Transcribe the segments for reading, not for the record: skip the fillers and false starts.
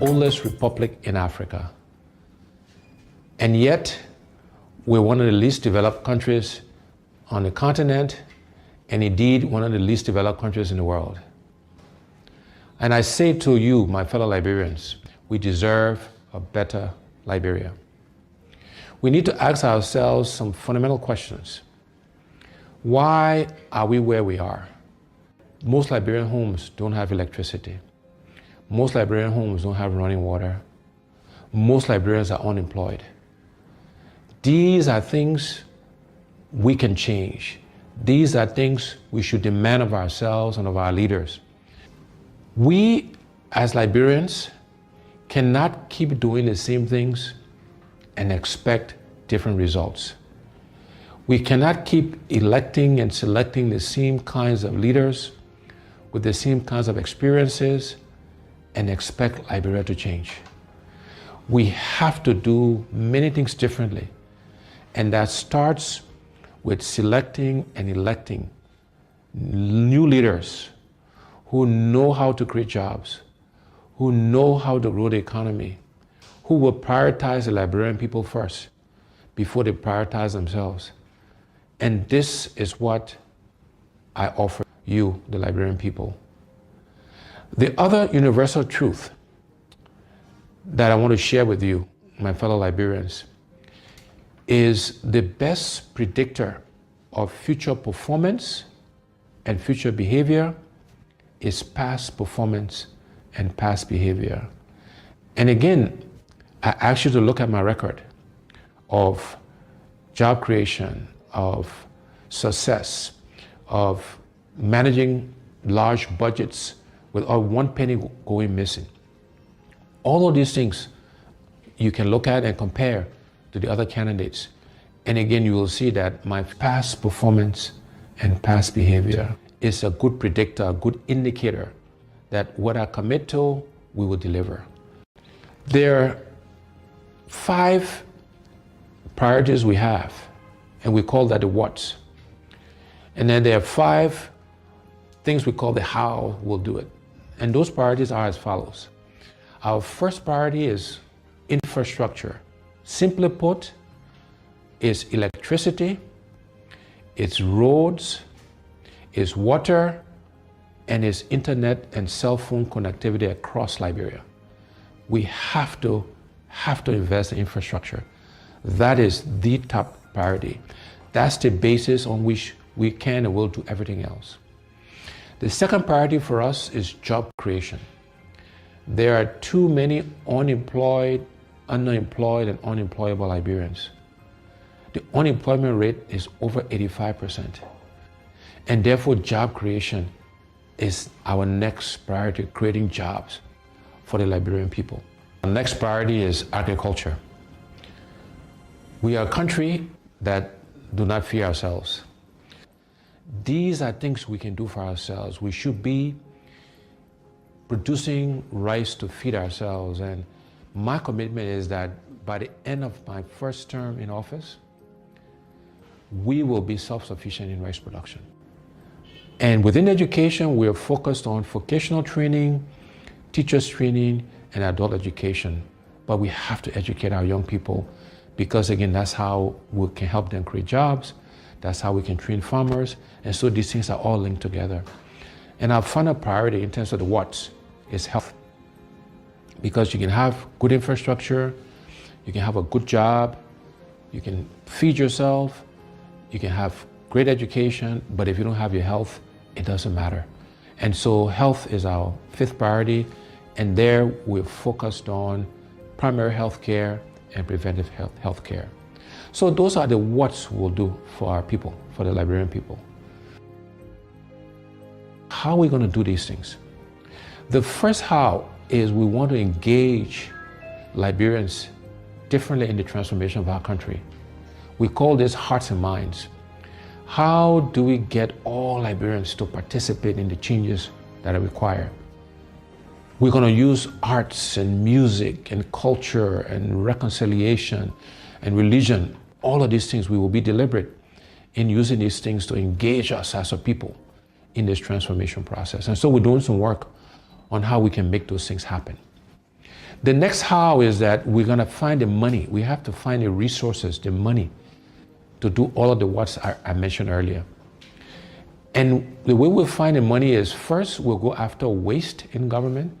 oldest republic in Africa. And yet, we're one of the least developed countries on the continent, and indeed one of the least developed countries in the world. And I say to you, my fellow Liberians, we deserve a better Liberia. We need to ask ourselves some fundamental questions. Why are we where we are? Most Liberian homes don't have electricity. Most Liberian homes don't have running water. Most Liberians are unemployed. These are things we can change. These are things we should demand of ourselves and of our leaders. We, as Liberians, cannot keep doing the same things and expect different results. We cannot keep electing and selecting the same kinds of leaders with the same kinds of experiences and expect Liberia to change. We have to do many things differently, and that starts with selecting and electing new leaders who know how to create jobs, who know how to grow the economy, who will prioritize the Liberian people first before they prioritize themselves. And this is what I offer you, the Liberian people. The other universal truth that I want to share with you, my fellow Liberians, is the best predictor of future performance and future behavior is past performance and past behavior. And again, I ask you to look at my record of job creation, of success, of managing large budgets without one penny going missing. All of these things you can look at and compare to the other candidates. And again, you will see that my past performance and past behavior is a good predictor, a good indicator that what I commit to, we will deliver. There are 5 priorities we have, and we call that the what's. And then there are 5 things we call the how we'll do it. And those priorities are as follows. Our first priority is infrastructure. Simply put, it's electricity, it's roads, it's water, and it's internet and cell phone connectivity across Liberia. We have to invest in infrastructure. That is the top priority. That's the basis on which we can and will do everything else. The second priority for us is job creation. There are too many unemployed, underemployed, and unemployable Liberians. The unemployment rate is over 85%. And therefore, job creation is our next priority, creating jobs for the Liberian people. Our next priority is agriculture. We are a country that do not fear ourselves. These are things we can do for ourselves. We should be producing rice to feed ourselves. And my commitment is that by the end of my first term in office, we will be self-sufficient in rice production. And within education, we are focused on vocational training, teachers training, and adult education. But we have to educate our young people because, again, that's how we can help them create jobs. That's how we can train farmers. And so these things are all linked together. And our final priority in terms of the what's is health. Because you can have good infrastructure, you can have a good job, you can feed yourself, you can have great education, but if you don't have your health, it doesn't matter. And so health is our 5th priority, and there we're focused on primary health care and preventive health care. So those are the what's we'll do for our people, for the Liberian people. How are we going to do these things? The first how is we want to engage Liberians differently in the transformation of our country. We call this hearts and minds. How do we get all Liberians to participate in the changes that are required? We're going to use arts and music and culture and reconciliation and religion. All of these things, we will be deliberate in using these things to engage us as a people in this transformation process. And so we're doing some work on how we can make those things happen. The next how is that we're going to find the money. We have to find the resources, the money, to do all of the what I mentioned earlier. And the way we'll find the money is, first, we'll go after waste in government.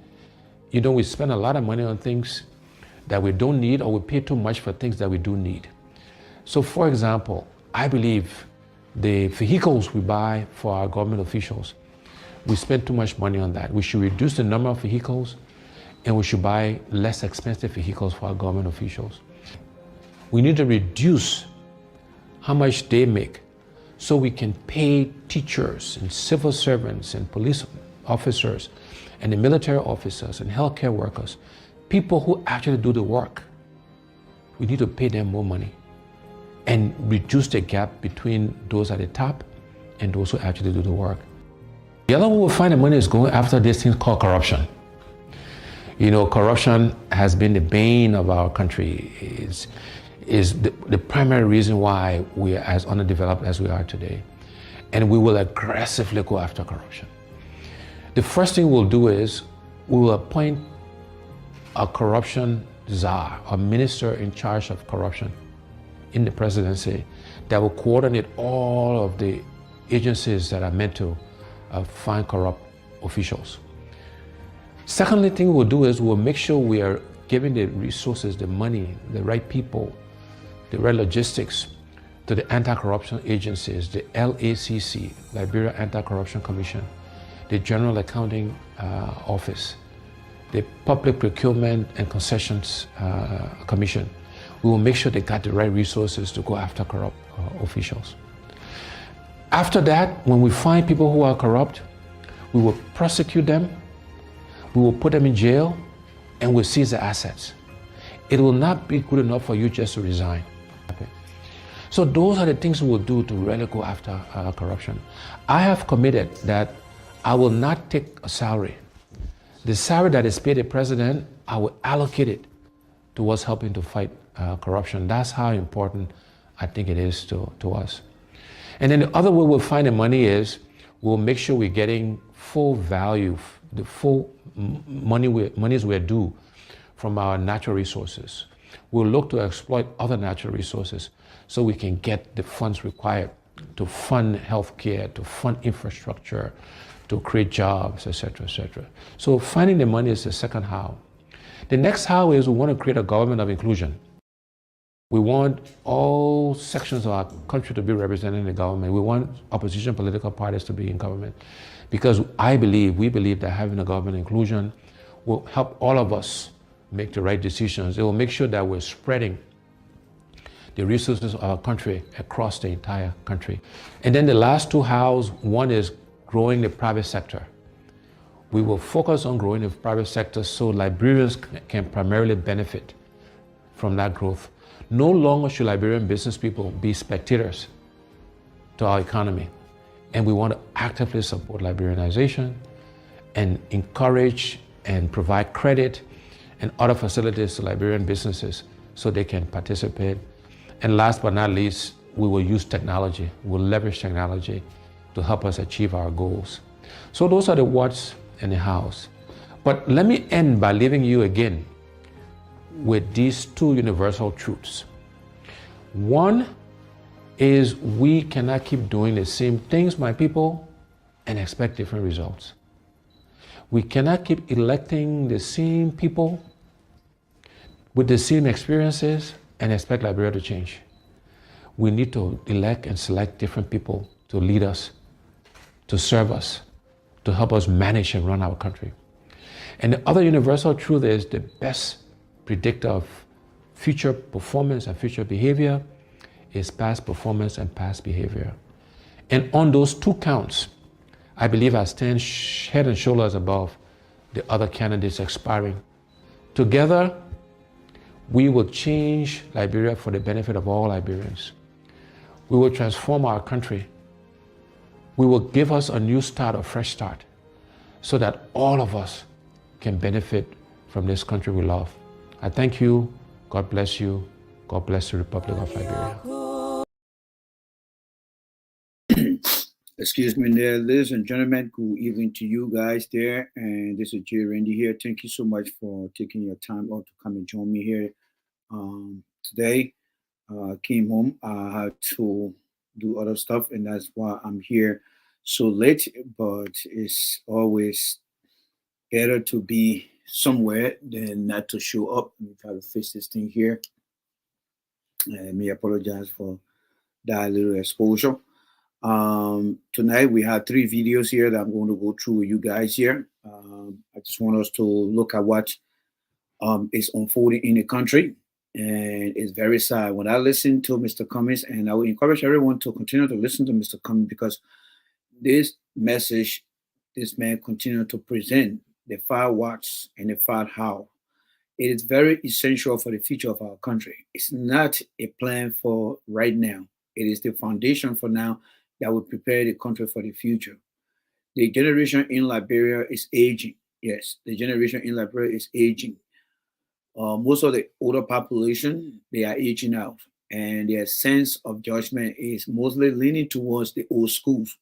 You know, we spend a lot of money on things that we don't need, or we pay too much for things that we do need. So, for example, I believe the vehicles we buy for our government officials, we spend too much money on that. We should reduce the number of vehicles, and we should buy less expensive vehicles for our government officials. We need to reduce how much they make so we can pay teachers and civil servants and police officers and the military officers and healthcare workers, people who actually do the work. We need to pay them more money and reduce the gap between those at the top and those who actually do the work. The other way we'll find the money is going after this thing called corruption. You know, corruption has been the bane of our country, is the primary reason why we are as underdeveloped as we are today. And we will aggressively go after corruption. The first thing we'll do is we will appoint a corruption czar, a minister in charge of corruption in the presidency that will coordinate all of the agencies that are meant to find corrupt officials. Secondly thing we'll do is we'll make sure we are giving the resources, the money, the right people, the right logistics to the anti-corruption agencies, the LACC, Liberia Anti-Corruption Commission, the General Accounting Office, the Public Procurement and Concessions Commission. We will make sure they got the right resources to go after corrupt officials. After that, when we find people who are corrupt, we will prosecute them, we will put them in jail, and we'll seize the assets. It will not be good enough for you just to resign. Okay. So those are the things we will do to really go after corruption. I have committed that I will not take a salary. The salary that is paid the president, I will allocate it towards helping to fight corruption. That's how important I think it is to us. And then the other way we'll find the money is we'll make sure we're getting full value, the full monies we're due from our natural resources. We'll look to exploit other natural resources so we can get the funds required to fund healthcare, to fund infrastructure, to create jobs, etc., etc. So finding the money is the second how. The next how is we want to create a government of inclusion. We want all sections of our country to be represented in the government. We want opposition political parties to be in government, because we believe that having a government inclusion will help all of us make the right decisions. It will make sure that we're spreading the resources of our country across the entire country. And then the last two hows, one is growing the private sector. We will focus on growing the private sector so Liberians can primarily benefit from that growth. No longer should Liberian business people be spectators to our economy. And we want to actively support Liberianization and encourage and provide credit and other facilities to Liberian businesses so they can participate. And last but not least, we will use technology. We'll leverage technology to help us achieve our goals. So those are the what's and the how's. But let me end by leaving you again with these two universal truths. One is we cannot keep doing the same things, my people, and expect different results. We cannot keep electing the same people with the same experiences and expect Liberia to change. We need to elect and select different people to lead us, to serve us, to help us manage and run our country. And the other universal truth is the best predictor of future performance and future behavior is past performance and past behavior. And on those two counts, I believe I stand head and shoulders above the other candidates expiring. Together, we will change Liberia for the benefit of all Liberians. We will transform our country. We will give us a new start, a fresh start, so that all of us can benefit from this country we love. I thank you. God bless you. God bless the Republic of Liberia. Excuse me there, ladies and gentlemen. Good evening to you guys there. And this is Jay Randy here. Thank you so much for taking your time out to come and join me here today. Came home. I had to do other stuff, and that's why I'm here so late. But it's always better to be somewhere than not to show up. Let me try to fix this thing here. And me apologize for that little exposure. Tonight we have three videos here that I'm going to go through with you guys here. I just want us to look at what is unfolding in the country, and it's very sad. When I listen to Mr. Cummings, and I will encourage everyone to continue to listen to Mr. Cummings because this message, this man continue to present the five whats and the five how. It is very essential for the future of our country. It's not a plan for right now. It is the foundation for now that will prepare the country for the future. The generation in Liberia is aging. Yes, the generation in Liberia is aging. Most of the older population, they are aging out, and their sense of judgment is mostly leaning towards the old schools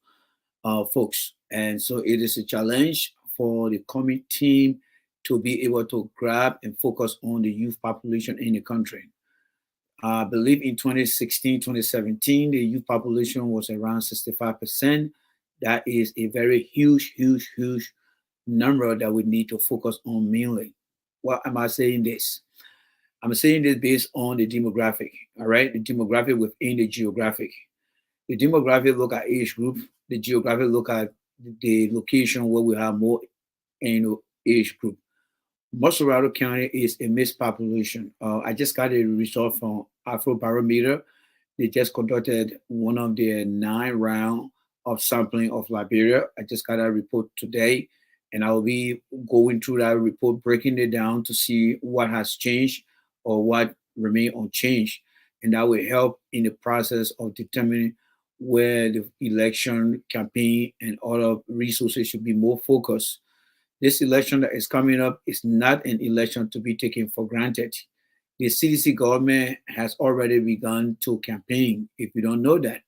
folks. And so it is a challenge for the coming team to be able to grab and focus on the youth population in the country. I believe in 2016, 2017, the youth population was around 65%. That is a very huge, huge, huge number that we need to focus on mainly. Why am I saying this? I'm saying this based on the demographic, all right? The demographic within the geographic. The demographic look at age group, the geographic look at the location where we have more age group. Muscarado County is a mixed population. I just got a result from Afrobarometer. They just conducted one of their 9 round of sampling of Liberia. I just got a report today, and I'll be going through that report, breaking it down to see what has changed or what remain unchanged, and that will help in the process of determining where the election campaign and other resources should be more focused. This election that is coming up is not an election to be taken for granted. The CDC government has already begun to campaign. If you don't know that,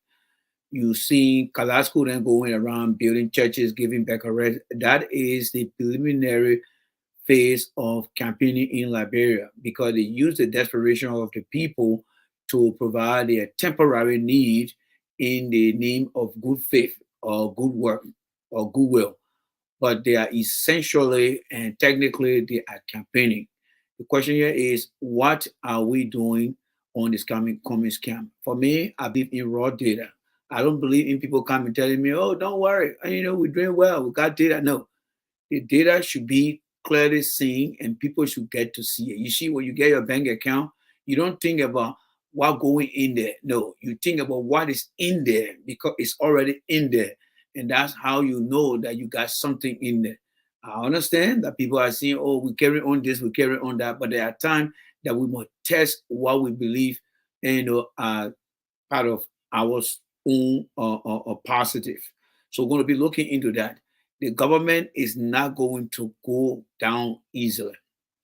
you see Kalasco then going around building churches, giving back a red. That is the preliminary phase of campaigning in Liberia because they use the desperation of the people to provide their temporary need in the name of good faith or good work or goodwill, but they are essentially and technically they are campaigning. The question here is, what are we doing on this coming camp? For me, I believe in raw data. I don't believe in people coming telling me, "Oh, don't worry, we're doing well, we got data." No, the data should be clearly seen, and people should get to see it. You see, when you get your bank account, you don't think about what going in there. No, you think about what is in there because it's already in there, and that's how you know that you got something in there. I understand that people are saying, "Oh, we carry on this, we carry on that," but there are times that we must test what we believe, are part of our own positive. So we're going to be looking into that. The government is not going to go down easily.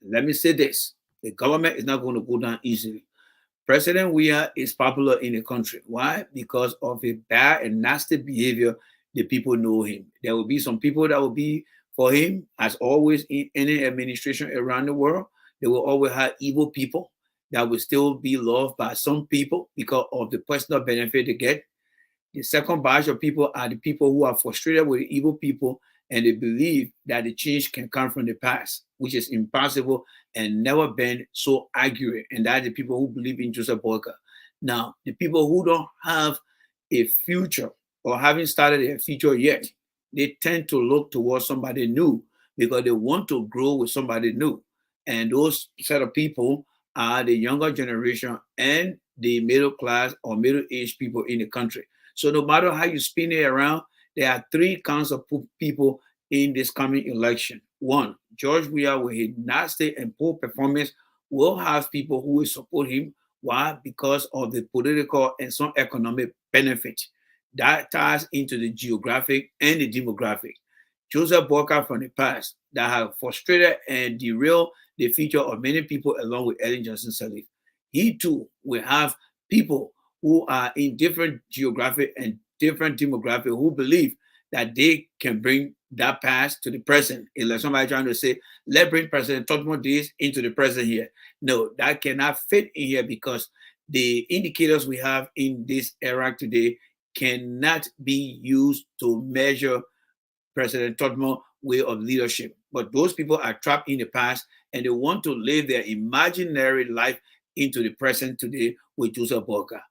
Let me say this: the government is not going to go down easily. President Weah is popular in the country. Why? Because of a bad and nasty behavior. The people know him. There will be some people that will be for him, as always in any administration around the world. They will always have evil people that will still be loved by some people because of the personal benefit they get. The second batch of people are the people who are frustrated with the evil people and they believe that the change can come from the past, which is impossible and never been so accurate. And that the people who believe in Joseph Boyka. Now, the people who don't have a future or haven't started a future yet, they tend to look towards somebody new because they want to grow with somebody new. And those set of people are the younger generation and the middle class or middle aged people in the country. So no matter how you spin it around, there are three kinds of people in this coming election. One, George Weah, with his nasty and poor performance, will have people who will support him. Why? Because of the political and some economic benefit. That ties into the geographic and the demographic. Joseph Boyka from the past that have frustrated and derailed the future of many people along with Ellen Johnson Sirleaf. He too will have people who are in different geographic and different demographic who believe that they can bring that past to the present. It's like somebody trying to say, let's bring President Totmo this into the present here. No, that cannot fit in here because the indicators we have in this era today cannot be used to measure President Tottenham way of leadership. But those people are trapped in the past and they want to live their imaginary life into the present today with Joseph Boca.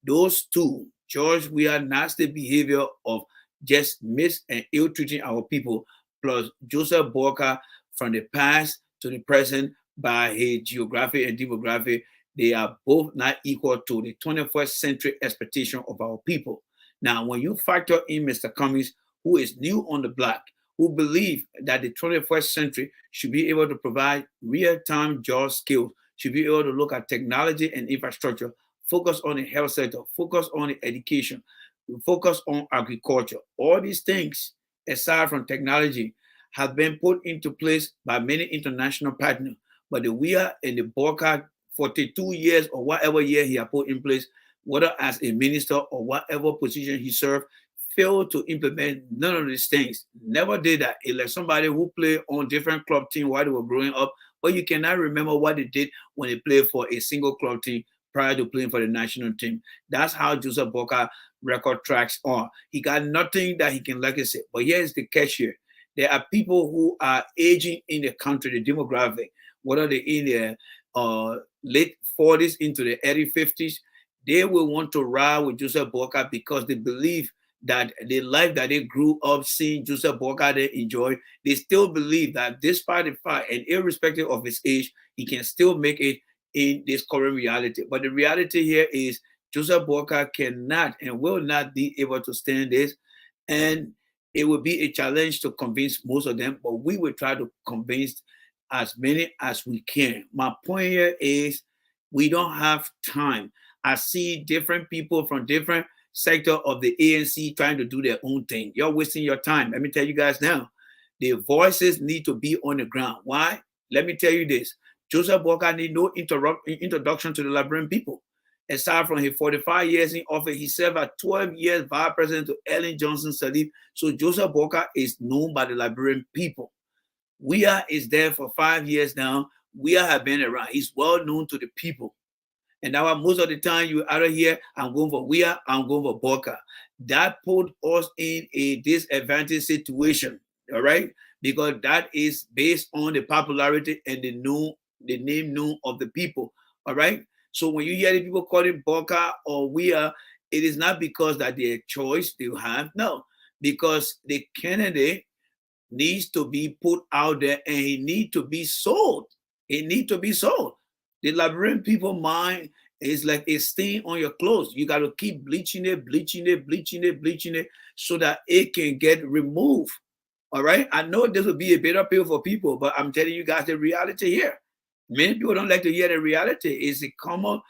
Those two, George, we are nasty behavior of just mis and ill treating our people, plus Joseph Boca from the past to the present by his geography and demography, they are both not equal to the 21st century expectation of our people. Now, when you factor in Mr. Cummings, who is new on the block, who believe that the 21st century should be able to provide real-time job skills, should be able to look at technology and infrastructure, focus on the health sector, focus on the education, focus on agriculture. All these things, aside from technology, have been put into place by many international partners. But the WIA and the BORCA, 42 years or whatever year he has put in place, whether as a minister or whatever position he served, failed to implement none of these things. Never did that. It's like somebody who played on different club teams while they were growing up, but you cannot remember what they did when they played for a single club team prior to playing for the national team. That's how Joseph Boca record tracks are. He got nothing that he can legacy. But here's the catch here. There are people who are aging in the country, the demographic, whether they're in their late 40s into the early 50s, they will want to ride with Joseph Boca because they believe that the life that they grew up seeing Joseph Boca they enjoy, they still believe that despite the fact and irrespective of his age, he can still make it in this current reality. But the reality here is Joseph Boca cannot and will not be able to stand this. And it will be a challenge to convince most of them, but we will try to convince as many as we can. My point here is we don't have time. I see different people from different sector of the ANC trying to do their own thing. You're wasting your time. Let me tell you guys now, the voices need to be on the ground. Why? Let me tell you this. Joseph Boca need no introduction to the Liberian people. Aside from his 45 years in office, he served as 12 years vice president to Ellen Johnson Sirleaf. So Joseph Boca is known by the Liberian people. WIA is there for 5 years now. WIA have been around. He's well known to the people. And now most of the time you either hear, I'm going for WIA, I'm going for Boca. That put us in a disadvantaged situation, all right? Because that is based on the popularity and the name known of the people, all right? So when you hear the people calling Boca or WIA, it is not because that their choice they have, no, because the candidate needs to be put out there and he need to be sold. It need to be sold. The Liberian people mind is like a stain on your clothes. You got to keep bleaching it, bleaching it, bleaching it, bleaching it so that it can get removed. All right. I know this will be a better pill for people, but I'm telling you guys the reality here. Many people don't like to hear the reality. It's a common,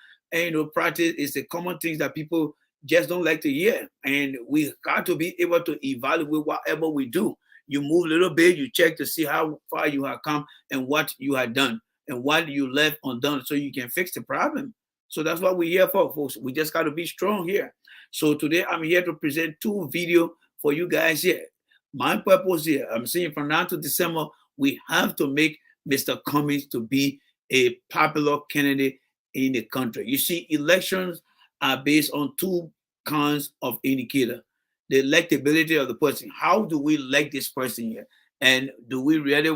practice. It's a common things that people just don't like to hear. And we got to be able to evaluate whatever we do. You move a little bit, you check to see how far you have come and what you have done and what you left undone so you can fix the problem. So that's what we're here for, folks. We just got to be strong here. So today I'm here to present two videos for you guys here. My purpose here, I'm saying from now to December, we have to make Mr. Cummings to be a popular candidate in the country. You see, elections are based on two kinds of indicator. The electability of the person. How do we elect this person here? And do we really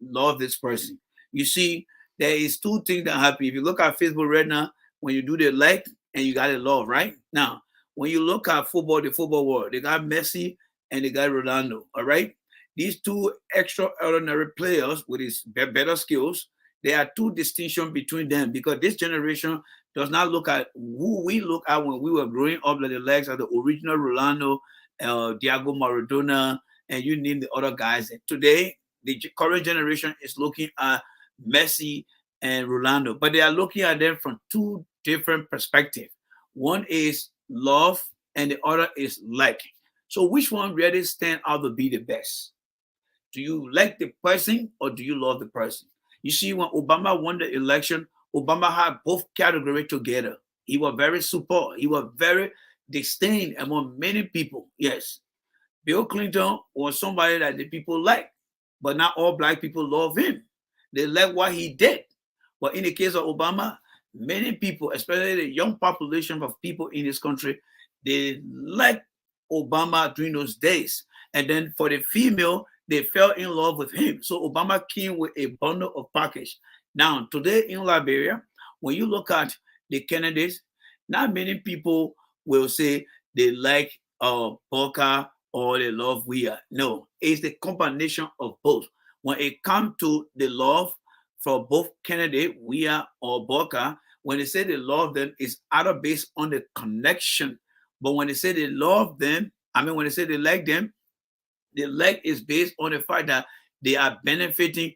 love this person? You see, there is two things that happen. If you look at Facebook right now, when you do the like and you got a love, right? Now, when you look at football, the football world, they got Messi and they got Ronaldo, all right? These two extraordinary players with his better skills, there are two distinctions between them because this generation does not look at who we look at when we were growing up, like the legs of the original Ronaldo, Diego Maradona, and you name the other guys. And today, the current generation is looking at Messi and Ronaldo, but they are looking at them from two different perspectives. One is love, and the other is like. So, which one really stand out to be the best? Do you like the person or do you love the person? You see, when Obama won the election, Obama had both categories together. He was very support. He was very disdain among many people. Yes, Bill Clinton was somebody that the people like, but not all black people love him. They like what he did. But in the case of Obama, many people, especially the young population of people in this country, they like Obama during those days. And then for the female, they fell in love with him. So Obama came with a bundle of package. Now, today in Liberia, when you look at the candidates, not many people will say they like Boca or they love Weah. No, it's the combination of both. When it comes to the love for both candidate, Weah or Boca, when they say they love them, it's either based on the connection. But when they say they love them, I mean, when they say they like them, the like is based on the fact that they are benefiting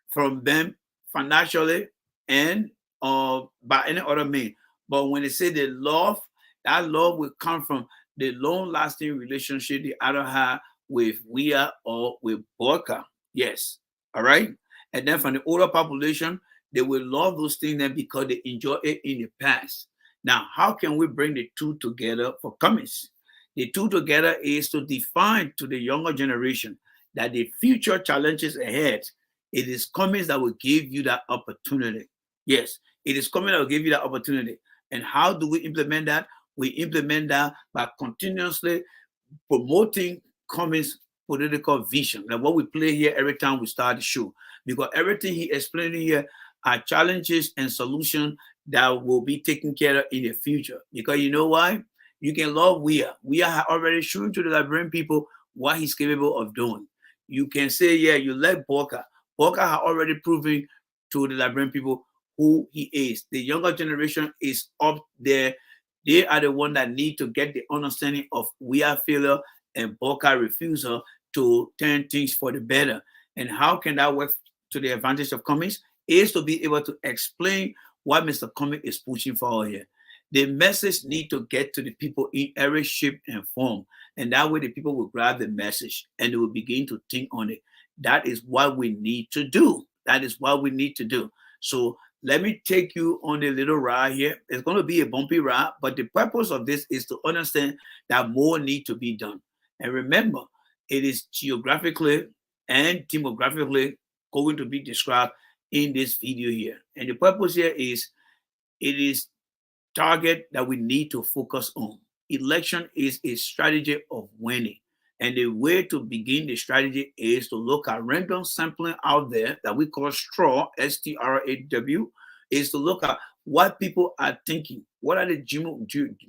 from them financially and by any other means. But when they say they love, that love will come from the long-lasting relationship they either have with Weah or with Boca. Yes. All right. And then from the older population, they will love those things then because they enjoy it in the past. Now, how can we bring the two together for Cummings? The two together is to define to the younger generation that the future challenges ahead, it is Cummings that will give you that opportunity. Yes, it is Cummings that will give you that opportunity. And how do we implement that? We implement that by continuously promoting Cummings' political vision. Like what we play here every time we start the show. Because everything he explained here are challenges and solutions that will be taken care of in the future. Because you know why? You can love Weah. Weah has already shown to the Liberian people what he's capable of doing. You can say, yeah, you like Boca. Boca has already proven to the Liberian people who he is. The younger generation is up there. They are the one that need to get the understanding of Weah failure and Boca refusal to turn things for the better. And how can that work to the advantage of Cummings? Is to be able to explain what Mr. Cummings is pushing for here. The message need to get to the people in every shape and form. And that way the people will grab the message and they will begin to think on it. That is what we need to do. That is what we need to do. So let me take you on a little ride here. It's going to be a bumpy ride, but the purpose of this is to understand that more need to be done. And remember, it is geographically and demographically going to be described in this video here. And the purpose here is it is target that we need to focus on. Election is a strategy of winning. And the way to begin the strategy is to look at random sampling out there that we call straw, STRAW, is to look at what people are thinking. What are the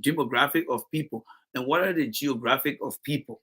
demographic of people and what are the geographic of people?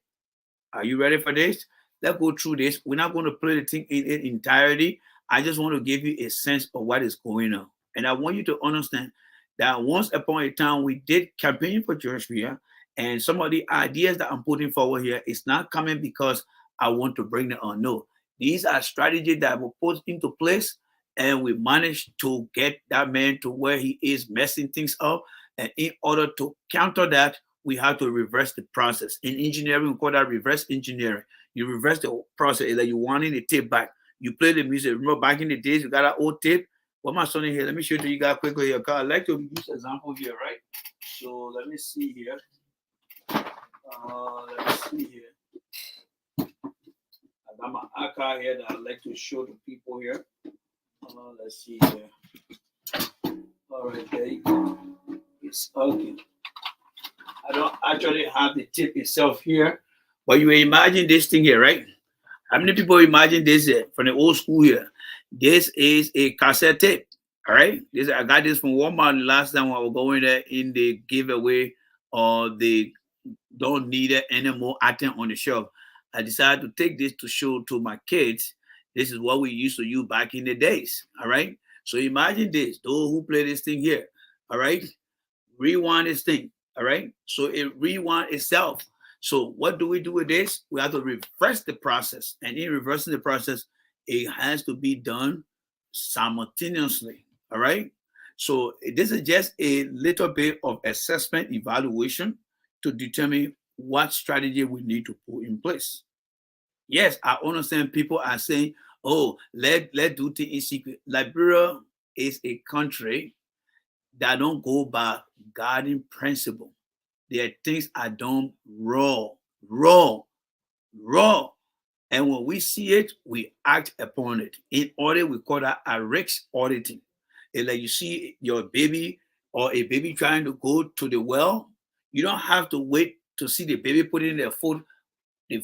Are you ready for this? Let's go through this. We're not going to play the thing in its entirety. I just want to give you a sense of what is going on. And I want you to understand that once upon a time we did campaign for George Weah, and some of the ideas that I'm putting forward here is not coming because I want to bring them on. No, these are strategies that were put into place, and we managed to get that man to where he is messing things up. And in order to counter that, we have to reverse the process. In engineering, we call that reverse engineering. You reverse the process, like you wanting the tape back. You play the music. Remember back in the days, you got that old tape. What am I showing here? Let me show it to you guys quickly here. I like to use example here, right? So let me see here. Let me see here. I got my archive here that I like to show to people here. Let's see here. All right, there you go. It's okay. I don't actually have the tip itself here, but you imagine this thing here, right? How many people imagine this from the old school here? This is a cassette tape. All right. I got this from Walmart last time when I was going there in the giveaway or the don't need it anymore item on the shelf. I decided to take this to show to my kids. This is what we used to use back in the days. All right. So imagine this, those who play this thing here. All right. Rewind this thing. All right. So it rewind itself. So what do we do with this? We have to reverse the process. And in reversing the process, it has to be done simultaneously. All right. So this is just a little bit of assessment evaluation to determine what strategy we need to put in place. Yes, I understand people are saying, oh, let do things in secret. Liberia is a country that don't go by guiding principle. There are things are done raw, raw, raw. And when we see it, we act upon it. In order, we call that a risk auditing. It's like you see your baby or a baby trying to go to the well. You don't have to wait to see the baby putting their foot,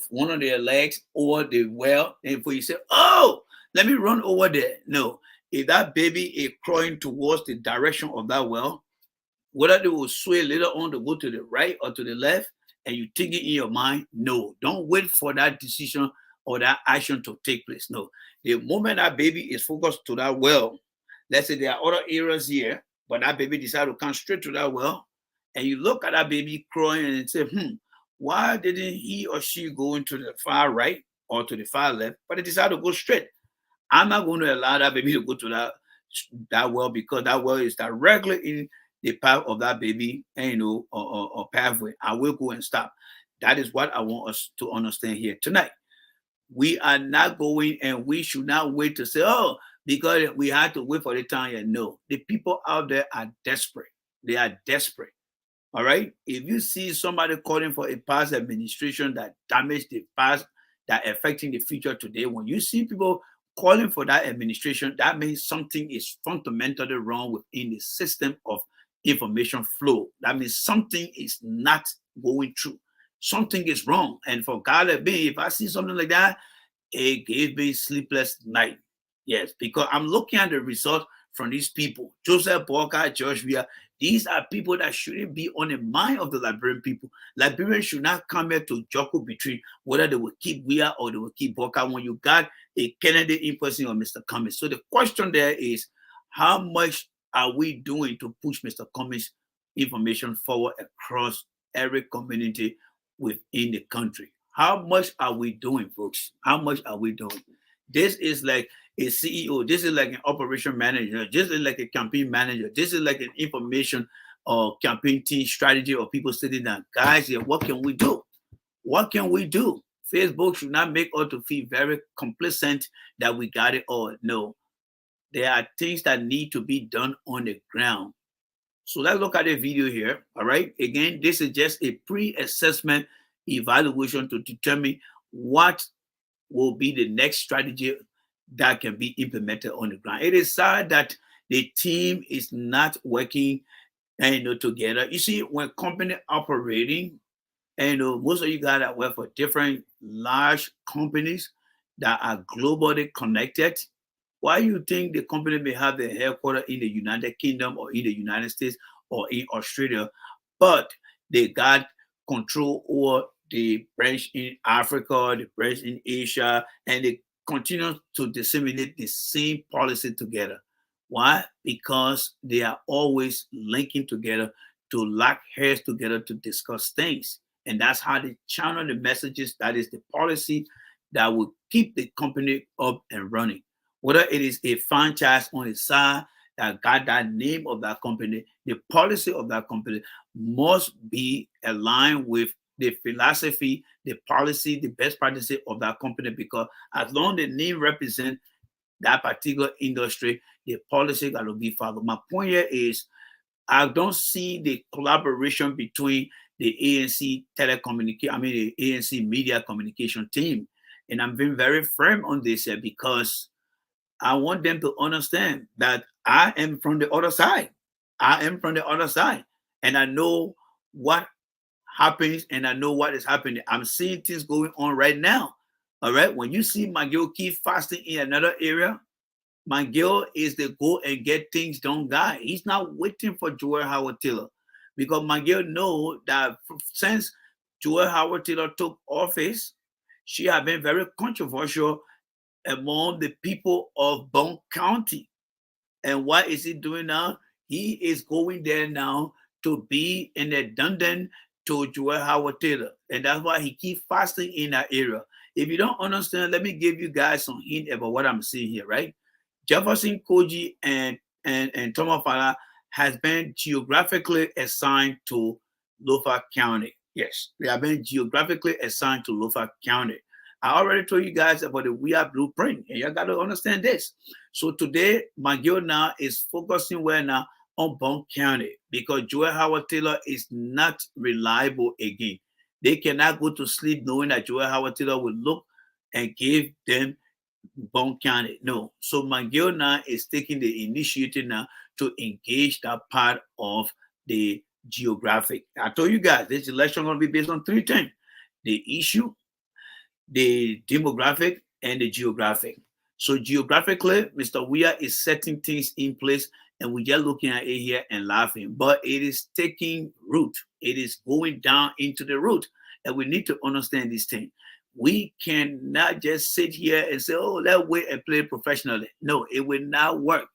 one of their legs over the well, and before you say, "Oh, let me run over there." No, if that baby is crawling towards the direction of that well, whether they will sway later on to go to the right or to the left, and you think it in your mind, no, don't wait for that decision or that action to take place. No, the moment that baby is focused to that well, let's say there are other areas here, but that baby decided to come straight to that well, and you look at that baby crying and say, why didn't he or she go into the far right or to the far left, but they decided to go straight? I'm not going to allow that baby to go to that well, because that well is directly in the path of that baby, and or pathway. I will go and stop. That is what I want us to understand here tonight. We are not going, and we should not wait to say, "Oh, because we had to wait for the time." And no, the people out there are desperate. They are desperate. All right. If you see somebody calling for a past administration that damaged the past, that affecting the future today, when you see people calling for that administration, that means something is fundamentally wrong within the system of information flow. That means something is not going through. Something is wrong. And for God to be, if I see something like that, it gave me sleepless night. Yes, because I'm looking at the result from these people. Joseph Walker, George Weah, these are people that shouldn't be on the mind of the Liberian people. Liberians should not come here to juggle between whether they will keep Weah or they will keep Walker when you got a candidate in person of Mr. Cummings. So the question there is, how much are we doing to push Mr. Cummings' information forward across every community within the country? How much are we doing, folks? How much are we doing? This is like a CEO. This is like an operation manager. This is like a campaign manager. This is like an information or campaign team strategy of people sitting down. Guys, here, what can we do? What can we do? Facebook should not make us to feel very complacent that we got it all. No, there are things that need to be done on the ground. So let's look at the video here. All right. Again, this is just a pre-assessment evaluation to determine what will be the next strategy that can be implemented on the ground. It is sad that the team is not working together. You see, when company operating, and most of you guys that work for different large companies that are globally connected, why you think the company may have their headquarters in the United Kingdom or in the United States or in Australia, but they got control over the branch in Africa, the branch in Asia, and they continue to disseminate the same policy together. Why? Because they are always linking together to lock heads together to discuss things. And that's how they channel the messages. That is the policy that will keep the company up and running. Whether it is a franchise on the side that got that name of that company, the policy of that company must be aligned with the philosophy, the policy, the best practices of that company, because as long as the name represents that particular industry, the policy got to be followed. My point here is I don't see the collaboration between the ANC the ANC media communication team. And I'm being very firm on this here because I want them to understand that I am from the other side. I am from the other side. And I know what happens and I know what is happening. I'm seeing things going on right now. All right. When you see McGill keep fasting in another area, McGill is the go and get things done guy. He's not waiting for Joel Howard Taylor because McGill know that since Joel Howard Taylor took office, she has been very controversial among the people of Bone County. And what is he doing now? He is going there now to be an attendant to Joel Howard Taylor. And that's why he keeps fasting in that area. If you don't understand, let me give you guys some hint about what I'm seeing here, right? Jefferson Koji and Thomas Fala has been geographically assigned to Lofa County. Yes, they have been geographically assigned to Lofa County. I already told you guys about the We Are Blueprint, and you got to understand this. So today, McGill now is focusing where now on Bond County because Joel Howard Taylor is not reliable again. They cannot go to sleep knowing that Joel Howard Taylor will look and give them Bond County. No. So McGill now is taking the initiative now to engage that part of the geographic. I told you guys this election going to be based on three things: the issue, the demographic, and the geographic. So geographically, Mr. Weir is setting things in place, and we're just looking at it here and laughing. But it is taking root. It is going down into the root, and we need to understand this thing. We cannot just sit here and say, "Oh, let's wait and play professionally." No, it will not work.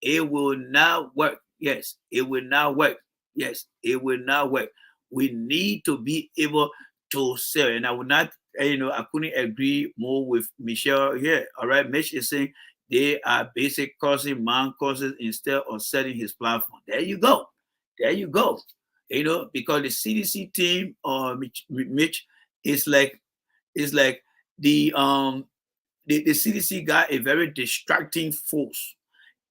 It will not work. Yes, it will not work. Yes, it will not work. We need to be able to sell, and I would not I couldn't agree more with Michelle here. All right, Mitch is saying they are basic causing man causes instead of setting his platform. There you go. There you go. Because the CDC team or Mitch is like the CDC got a very distracting force.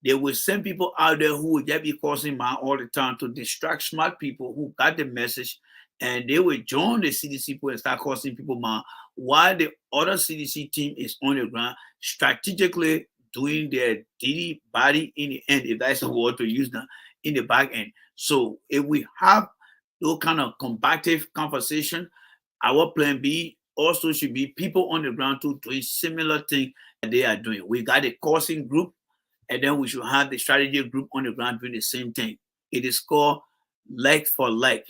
They will send people out there who will just be causing man all the time to distract smart people who got the message, and they will join the CDC people and start causing people man while the other CDC team is on the ground strategically doing their dirty body in the end, if that's a word to use now, in the back end. So if we have those kind of combative conversation, our plan B also should be people on the ground too doing similar thing that they are doing. We got a causing group, and then we should have the strategy group on the ground doing the same thing. It is called like for like.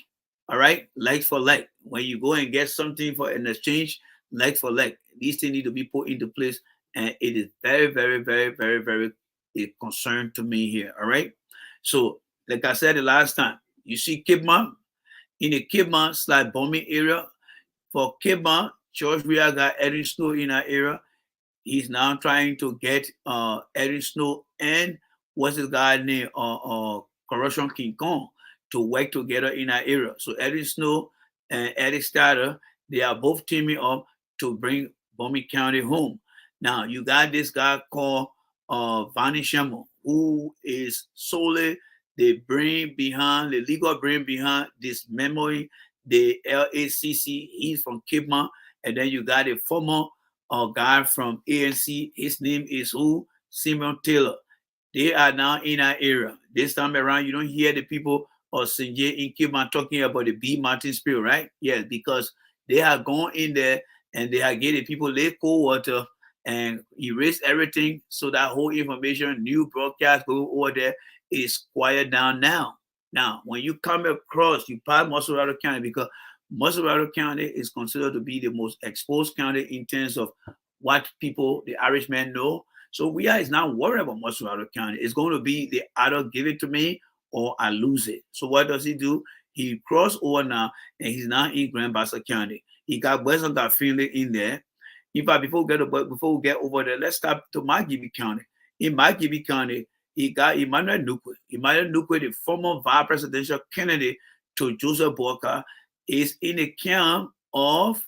All right, like for like. When you go and get something for an exchange, like for like, these things need to be put into place, and it is very, very, very, very, very a concern to me here. All right. So, like I said the last time, you see Kidman in the Kidman / bombing area. For Kidman, George Weah got Eddie Snow in that area. He's now trying to get Eddie Snow and what's his guy name, Corruption King Kong, to work together in that area. So Eddie Snow and Eddie Statter, they are both teaming up to bring Bombay County home. Now you got this guy called Vani Shemo, who is solely the legal brain behind this memory, the LACC. He's from Kidman, and then you got a former guy from ANC. His name is who? Simon Taylor. They are now in our area. This time around, you don't hear the people of Sinje in Kidman talking about the B Mountain Spirit, right? Yes, because they have gone in there and they have getting people lay cold water and erase everything, so that whole information, new broadcast go over there is quiet down now. Now, when you come across, you pass Moserado County, because Moserado County is considered to be the most exposed county in terms of what people, the Irishmen, know. So we are is not worried about Moserado County. It's going to be the either give it to me or I lose it. So what does he do? He crossed over now, and he's now in Grand Bassa County. He got Western got Finley in there. In fact, before we get over there, let's stop to Margibi County. In Margibi County, he got Emmanuel Nukwe. Emmanuel Nukwe, the former vice presidential candidate to Joseph Boakai, is in the camp of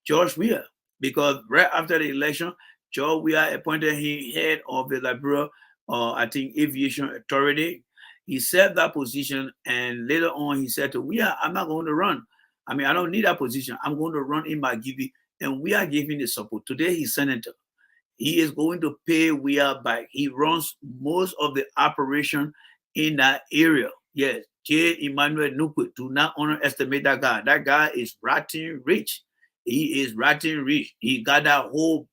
George Weah, because right after the election, George Weah appointed him head of the Liberia, Aviation Authority. He served that position, and later on he said to Weah, "I'm not going to run. I don't need that position. I'm going to run in Margibi," and we are giving the support. Today he's senator. He is going to pay Weah back. He runs most of the operation in that area. Yes, J. Emmanuel Nukwe. Do not underestimate that guy. That guy is rotten rich. He is rotten rich. He got that whole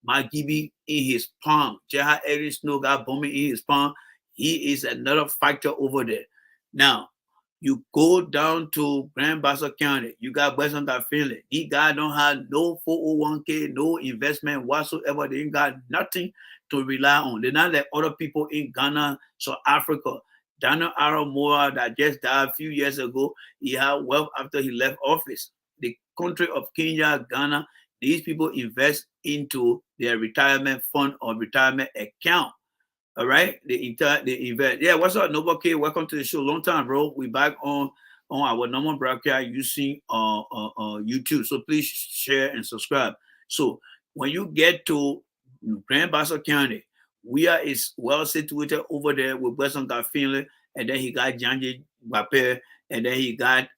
Margibi in his palm. Jaha Eddie Snow got bombing in his palm. He is another factor over there. Now, you go down to Grand Bassa County, you got Western Finley. These guys don't have no 401k, no investment whatsoever. They ain't got nothing to rely on. They're not like other people in Ghana, South Africa. Daniel Aramoa that just died a few years ago, he had wealth after he left office. The country of Kenya, Ghana, these people invest into their retirement fund or retirement account. All right, the event. Yeah, what's up, Nova K? Welcome to the show. Long time, bro. We back on our normal broadcast using YouTube. So please share and subscribe. So when you get to Grand Bassa County, Wia is well situated over there with Western got Finley, and then he got Janji Wape, and then he got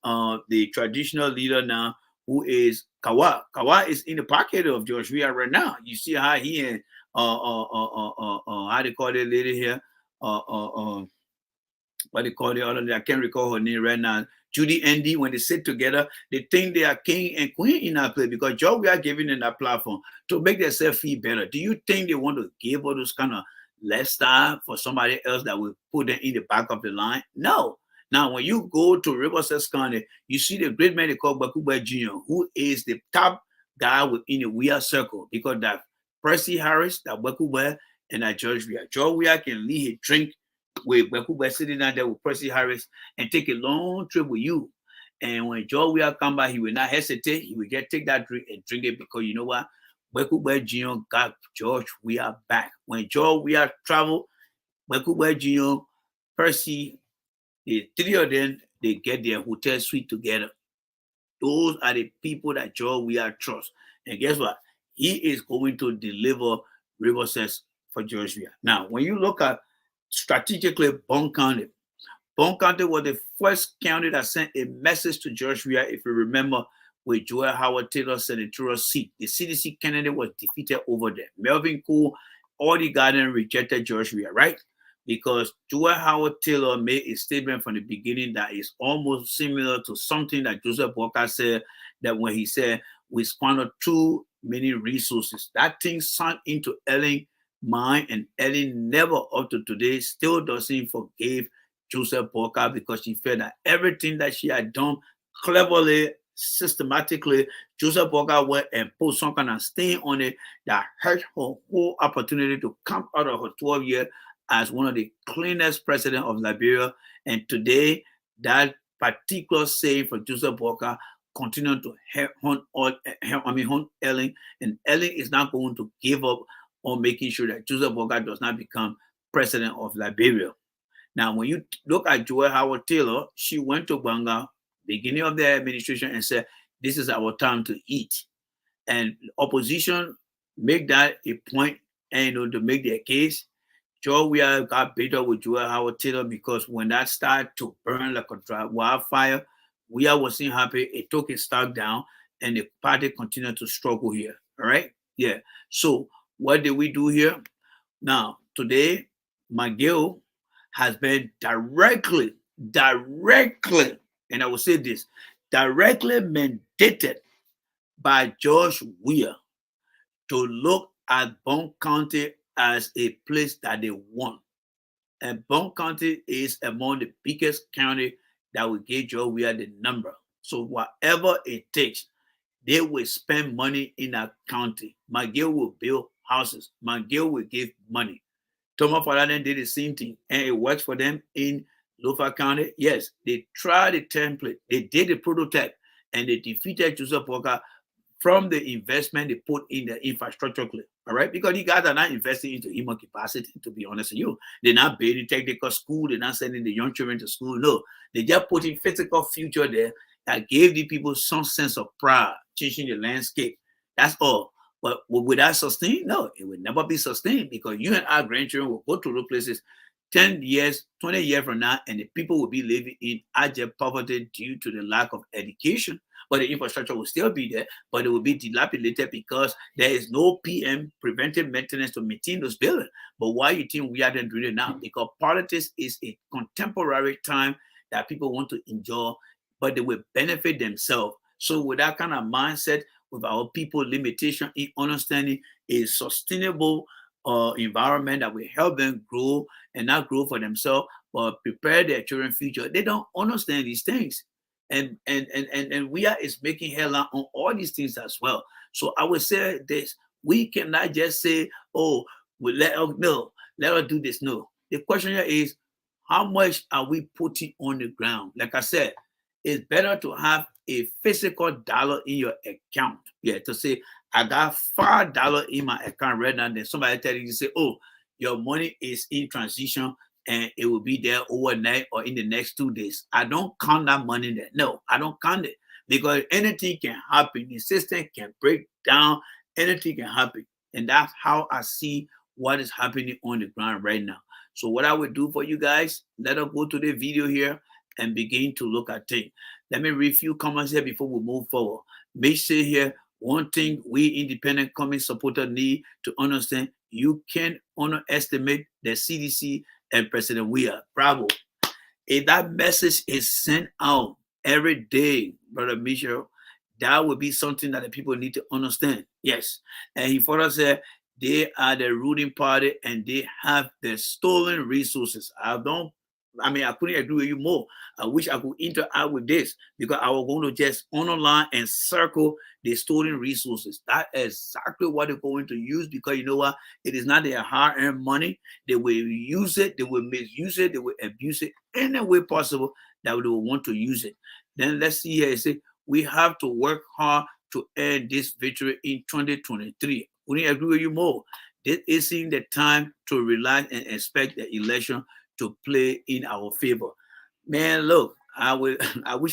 the traditional leader now, who is Kawa. Kawa is in the pocket of George Weah right now. You see how he and how they call that lady here, uh, uh, uh, what they call the other, I can't recall her name right now. Judy Andy, when they sit together, they think they are king and queen in that place because George Weah giving them that platform to make themselves feel better. Do you think they want to give all those kind of lifestyle for somebody else that will put them in the back of the line? No. Now, when you go to Riverside County, you see the great man they call Bakuba Jr., who is the top guy within the Weah circle because that Percy Harris, that Bakuba, and that George Weah. George Weah can lead a drink with Bakuba sitting down there with Percy Harris and take a long trip with you. And when George Weah come back, he will not hesitate. He will take that drink and drink it because you know what? Bakuba Jr. got George Weah back. When George Weah traveled, Bakuba Jr., Percy, the three of them, they get their hotel suite together. Those are the people that George Weah trusts. And guess what? He is going to deliver Riverside for George Weah. Now, when you look at strategically Bond County was the first county that sent a message to George Weah, if you remember, with Joel Howard Taylor's senatorial seat. The CDC candidate was defeated over there. Melvin Cool, all the garden rejected George Weah, right? Because Joel Howard Taylor made a statement from the beginning that is almost similar to something that Joseph Walker said, that when he said, we squander too many resources. That thing sunk into Ellen mind, and Ellen never up to today still doesn't forgive Joseph Walker because she felt that everything that she had done cleverly, systematically, Joseph Walker went and put some kind of stain on it that hurt her whole opportunity to come out of her 12 years as one of the cleanest presidents of Liberia. And today, that particular saying for Joseph Walker continue to hunt Ellen, and Ellen is not going to give up on making sure that Joseph Walker does not become president of Liberia. Now, when you look at Joel Howard Taylor, she went to Banga, beginning of the administration, and said, this is our time to eat. And opposition make that a point, and to make their case. George Weah got better with Joel Howard Taylor because when that started to burn like a wildfire, Weah wasn't happy. It took his stock down, and the party continued to struggle here. All right? Yeah. So what did we do here? Now, today, McGill has been directly, and I will say this, directly mandated by George Weah to look at Bond County as a place that they want. And Bond County is among the biggest county that will give George Weah the number. So whatever it takes, they will spend money in that county. McGill will build houses. McGill will give money. Thomas Faladen did the same thing, and it works for them in Lofa County. Yes, they tried the template. They did the prototype, and they defeated Joseph Walker from the investment they put in the infrastructure clip. All right, because you guys are not investing into human capacity, to be honest with you. They're not building technical school, they're not sending the young children to school. No, they just putting physical future there that gave the people some sense of pride, changing the landscape. That's all. But will that sustain? No, it will never be sustained because you and our grandchildren will go to those places 10 years, 20 years from now, and the people will be living in abject poverty due to the lack of education. But the infrastructure will still be there, but it will be dilapidated because there is no PM preventive maintenance to maintain those buildings. But why you think we are then doing it now? Because politics is a contemporary time that people want to enjoy, but they will benefit themselves. So with that kind of mindset, with our people limitation in understanding a sustainable environment that will help them grow and not grow for themselves, but prepare their children's future. They don't understand these things. And we are is making headline on all these things as well. So I would say this: we cannot just say, "Oh, well, let us do this." No, the question here is, how much are we putting on the ground? Like I said, it's better to have a physical dollar in your account. Yeah, to say I got $5 in my account right now, then somebody tell you to say, "Oh, your money is in transition." And it will be there overnight or in the next 2 days. I don't count that money there. No, I don't count it because anything can happen. The system can break down. Anything can happen. And that's how I see what is happening on the ground right now. So what I will do for you guys, let us go to the video here and begin to look at things. Let me read a few comments here before we move forward. Make sure here, one thing we independent comic supporters need to understand, you can't underestimate the CDC and President Weah. Bravo. If that message is sent out every day, Brother Michel, that would be something that the people need to understand. Yes. And he further said, they are the ruling party and they have the stolen resources. I couldn't agree with you more. I wish I could interact with this because I was going to just online and circle the stolen resources. That is exactly what they're going to use because you know what? It is not their hard-earned money. They will use it, they will misuse it, they will abuse it any way possible that they will want to use it. Then let's see here. It says, we have to work hard to earn this victory in 2023. Wouldn't agree with you more. This isn't the time to relax and expect the election to play in our favor. Man, look, I wish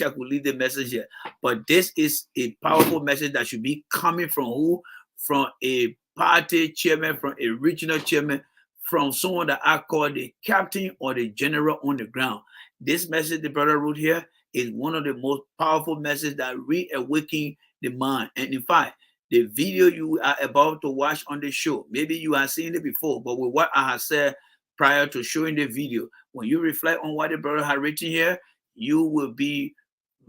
I could leave the message here, but this is a powerful message that should be coming from who? From a party chairman, from a regional chairman, from someone that I call the captain or the general on the ground. This message the brother wrote here is one of the most powerful messages that reawaken the mind. And in fact, the video you are about to watch on the show, maybe you have seen it before, but with what I have said prior to showing the video, when you reflect on what the brother had written here, you will be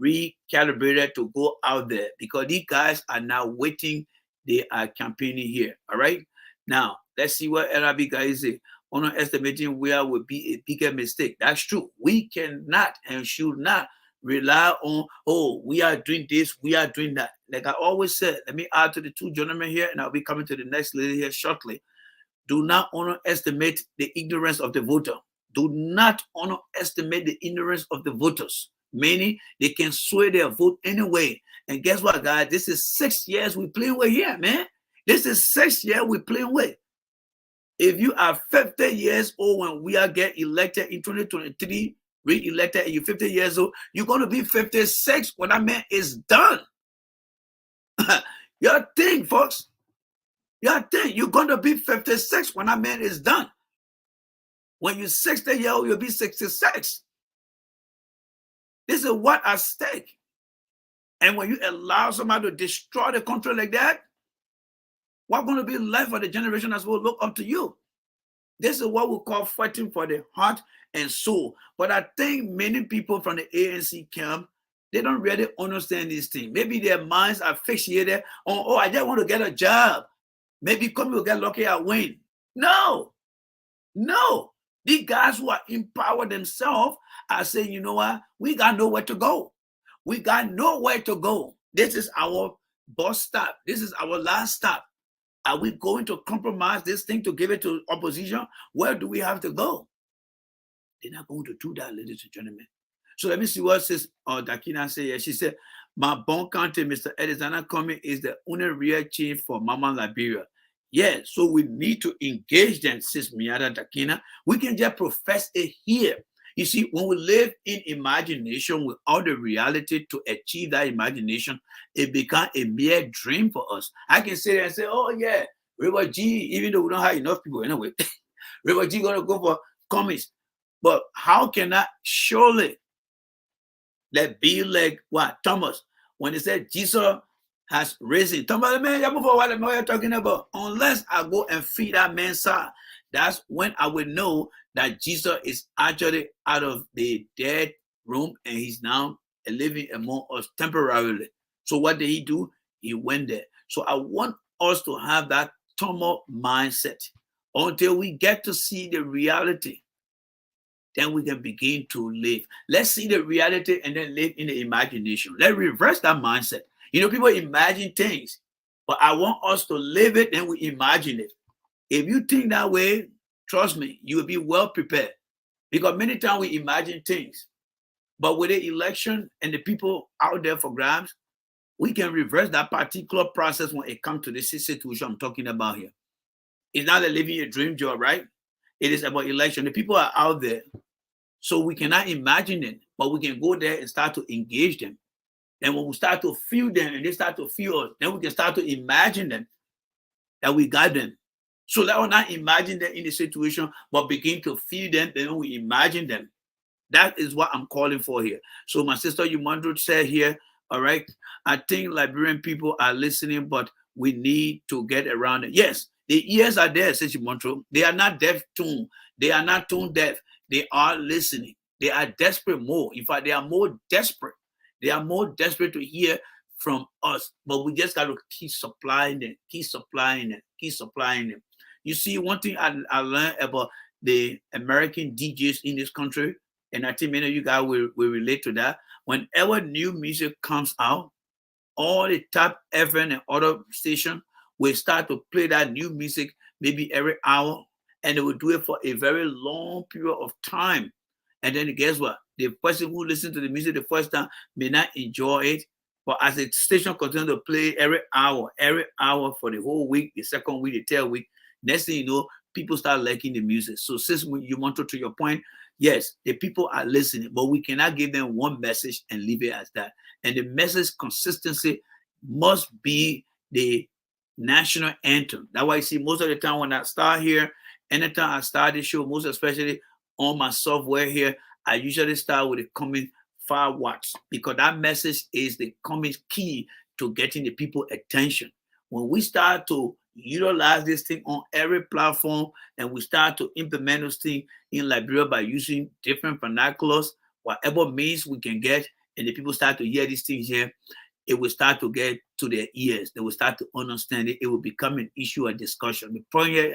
recalibrated to go out there because these guys are now waiting. They are campaigning here. All right. Now, let's see what Arabic guys say. Underestimating where would be a bigger mistake. That's true. We cannot and should not rely on, oh, we are doing this, we are doing that. Like I always said, let me add to the two gentlemen here, and I'll be coming to the next lady here shortly. Do not underestimate the ignorance of the voter. Do not underestimate the ignorance of the voters. Meaning they can sway their vote anyway. And guess what, guys? This is 6 years we playing with here, man. This is 6 years we playing with. If you are 50 years old when we are get elected in 2023, re-elected, and you're 50 years old, you're going to be 56 when that man is done. Your thing, folks. Your thing. You're going to be 56 when that man is done. When you're 60 years old, you'll be 66. This is what at stake. And when you allow somebody to destroy the country like that, what's going to be left for the generation that will look up to you? This is what we call fighting for the heart and soul. But I think many people from the ANC camp, they don't really understand this thing. Maybe their minds are fixated on, oh, I just want to get a job. Maybe come will get lucky, I win. No. These guys who are empowered themselves are saying, you know what? We got nowhere to go. We got nowhere to go. This is our bus stop. This is our last stop. Are we going to compromise this thing to give it to opposition? Where do we have to go? They're not going to do that, ladies and gentlemen. So let me see what says Dakina said here. She said, my born country, Mr. Edison Coming, is the only real chief for Mama Liberia. Yeah, so we need to engage them, says Miada Dakina. We can just profess it here. You see, when we live in imagination without the reality to achieve that imagination, it becomes a mere dream for us. I can sit there and say, oh yeah, River G, even though we don't have enough people anyway, River G gonna go for comics. But how can I surely let be like what? Thomas, when they said Jesus has risen. Thomas, man, you for what you're talking about. Unless I go and feed that man's side, that's when I will know that Jesus is actually out of the dead room and he's now living among us temporarily. So what did he do? He went there. So I want us to have that Thomas mindset until we get to see the reality. Then we can begin to live. Let's see the reality and then live in the imagination. Let's reverse that mindset. You know, people imagine things, but I want us to live it and we imagine it. If you think that way, trust me, you will be well prepared. Because many times we imagine things. But with the election and the people out there for grabs, we can reverse that particular process when it comes to this situation I'm talking about here. It's not a living a dream job, right? It is about election. The people are out there. So we cannot imagine it, but we can go there and start to engage them. And when we start to feel them and they start to feel us, then we can start to imagine them, that we got them. So let us not imagine them in the situation, but begin to feel them, then we imagine them. That is what I'm calling for here. So my sister Yumandro said here, all right, I think Liberian people are listening, but we need to get around it. Yes, the ears are there, says Yumandro. They are not deaf tuned. They are not tone deaf. They are listening. They are desperate more. In fact, they are more desperate. They are more desperate to hear from us. But we just got to keep supplying them, keep supplying them, keep supplying them. You see, one thing I learned about the American DJs in this country, and I think many of you guys will relate to that. Whenever new music comes out, all the top FM and other station will start to play that new music maybe every hour, and they will do it for a very long period of time. And then guess what? The person who listens to the music the first time may not enjoy it, but as the station continues to play every hour for the whole week, the second week, the third week, next thing you know, people start liking the music. So since you want to your point, yes, the people are listening, but we cannot give them one message and leave it as that. And the message consistency must be the national anthem. That's why you see most of the time when I start here, anytime I start the show, most especially on my software here, I usually start with the comment 5 watts because that message is the comment key to getting the people attention. When we start to utilize this thing on every platform and we start to implement this thing in Liberia by using different vernaculars, whatever means we can get, and the people start to hear these things here, it will start to get to their ears. They will start to understand it. It will become an issue of discussion. The point here,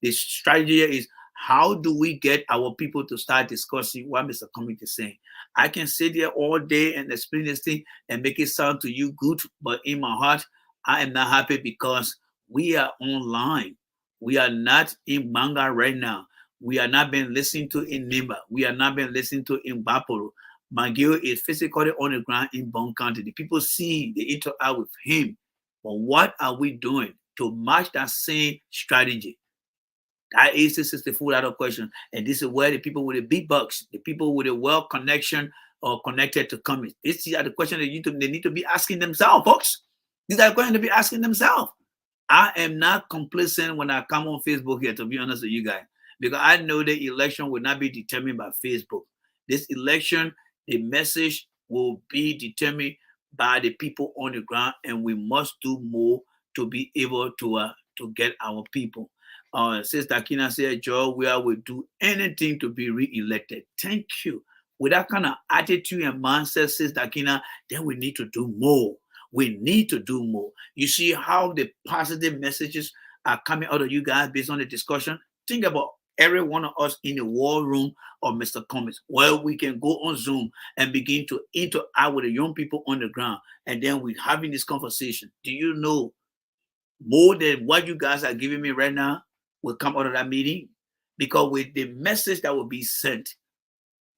the strategy here is how do we get our people to start discussing what Mr. Cummings is saying? I can sit there all day and explain this thing and make it sound to you good, but in my heart, I am not happy because we are online. We are not in Manga right now. We are not being listened to in Nimba. We are not being listened to in Baporo. McGill is physically on the ground in Bond County. The people see, they interact with him. But what are we doing to match that same strategy? That is the $64 question. And this is where the people with the big bucks, the people with a well connection or connected to coming. These are the questions that they need to be asking themselves, folks. These are the questions to be asking themselves. I am not complacent when I come on Facebook here, to be honest with you guys, because I know the election will not be determined by Facebook. This election, the message will be determined by the people on the ground, and we must do more to be able to get our people. Sister Kina said, Joe, we will do anything to be re-elected. Thank you. With that kind of attitude and mindset, Sister Kina, then we need to do more. We need to do more. You see how the positive messages are coming out of you guys based on the discussion? Think about every one of us in the war room of Mr. Cummings, where we can go on Zoom and begin to interact with the young people on the ground. And then we're having this conversation. Do you know more than what you guys are giving me right now will come out of that meeting? Because with the message that will be sent,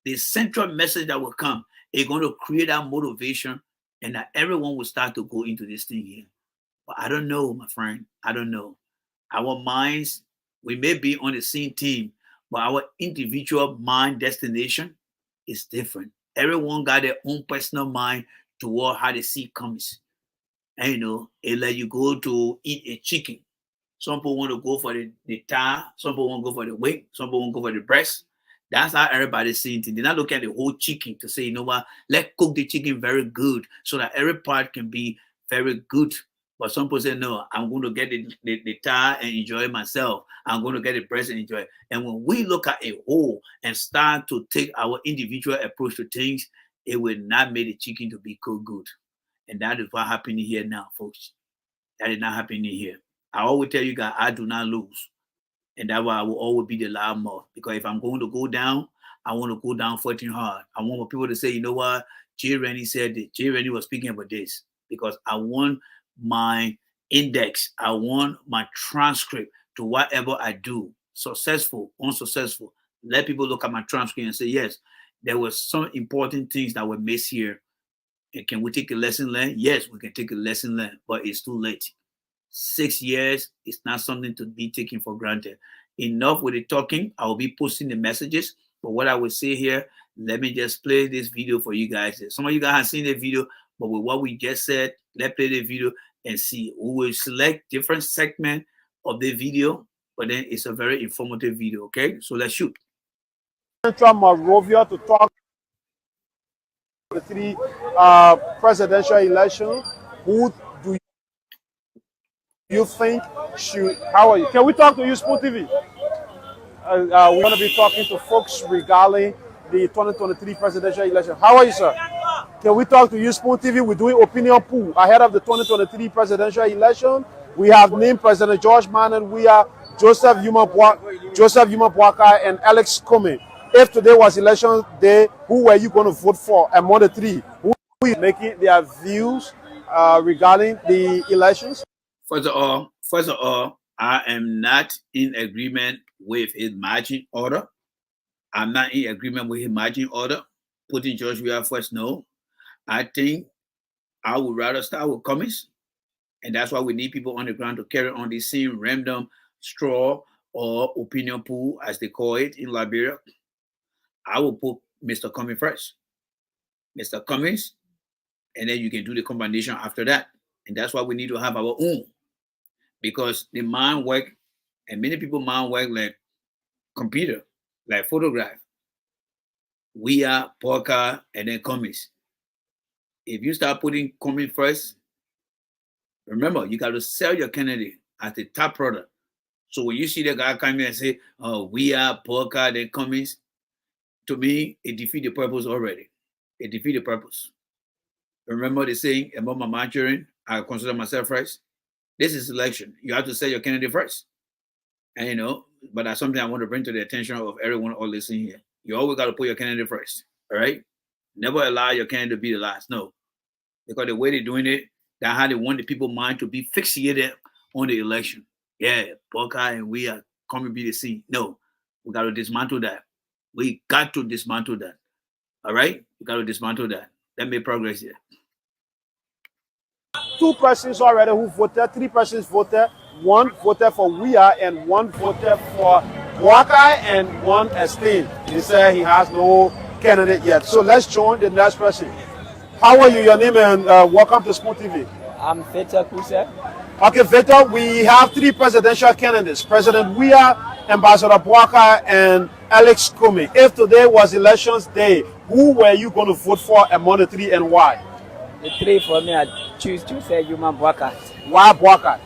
the central message that will come is going to create that motivation and that everyone will start to go into this thing here. But I don't know, my friend. I don't know. Our minds, we may be on the same team, but our individual mind destination is different. Everyone got their own personal mind toward how they see comes. And it like you go to eat a chicken. Some people want to go for the thigh, some people want to go for the wing, some people want to go for the breast. That's how everybody's seeing things. They're not looking at the whole chicken to say, you know what, let's cook the chicken very good so that every part can be very good. But some people say, no, I'm going to get the thigh and enjoy it myself. I'm going to get the breast and enjoy it. And when we look at a whole and start to take our individual approach to things, it will not make the chicken to be cooked good. And that is what happening here now, folks. That is not happening here. I always tell you guys, I do not lose. And that's why I will always be the loud mouth. Because if I'm going to go down, I want to go down fighting hard. I want people to say, you know what, Jay Rennie said this. Jay Rennie was speaking about this. Because I want my index. I want my transcript to whatever I do. Successful, unsuccessful. Let people look at my transcript and say, yes, there were some important things that were missed here. And can we take a lesson learned? Yes, we can take a lesson learned, but it's too late. 6 years is not something to be taken for granted. Enough with the talking. I will be posting the messages. But what I will say here, let me just play this video for you guys. Some of you guys have seen the video, but with what we just said, let's play the video and see. We will select different segments of the video but then it's a very informative video. Okay, so let's shoot. Central Monrovia to talk the three presidential election. Who do you think should? How are you? Can we talk to you, Spoon TV? We're going to be talking to folks regarding the 2023 presidential election. How are you, sir? Can we talk to you, Spoon TV? We're doing opinion poll ahead of the 2023 presidential election. We have named President George Manning. We are Joseph Yuma Boakai, and Alex Comey. If today was election day, who were you going to vote for among the three? Who is making their views regarding the elections? First of all, I am not in agreement with his marching order. I'm not in agreement with his marching order. Putting George Weah first, no. I think I would rather start with Cummings. And that's why we need people on the ground to carry on the same random straw or opinion pool, as they call it in Liberia. I will put Mr. Cummings first. Mr. Cummings, and then you can do the combination after that. And that's why we need to have our own. Because the mind work, and many people mind work like computer, like photograph. We are Parker and then Cummings. If you start putting Cummings first, remember, you got to sell your candidate as the top product. So when you see the guy come in and say, oh, we are Parker, then Cummings, to me, it defeats the purpose already. It defeats the purpose. Remember the saying about my marching, I consider myself first. This is election. You have to sell your candidate first. And you know, but that's something I want to bring to the attention of everyone all listening here. You always got to put your candidate first. All right? Never allow your candidate to be the last. No. Because the way they're doing it, that's how they want the people's mind to be fixated on the election. Yeah, Buckeye and we are coming to be the scene. No, we got to dismantle that. We got to dismantle that. All right? We got to dismantle that. That made progress here. 2 persons already who voted, 3 persons voted. 1 voted for Weah and 1 voted for Boakai and 1 abstained. He said he has no candidate yet. So let's join the next person. How are you? Your name and welcome to Spoon TV. I'm Veta Kuse. Okay, Veta, we have 3 presidential candidates: President Weah, Ambassador Boakai, and Alex Comey. If today was elections day, who were you going to vote for among the 3 and why? The 3 for me, I choose to say Human Boakai. Why Boakai?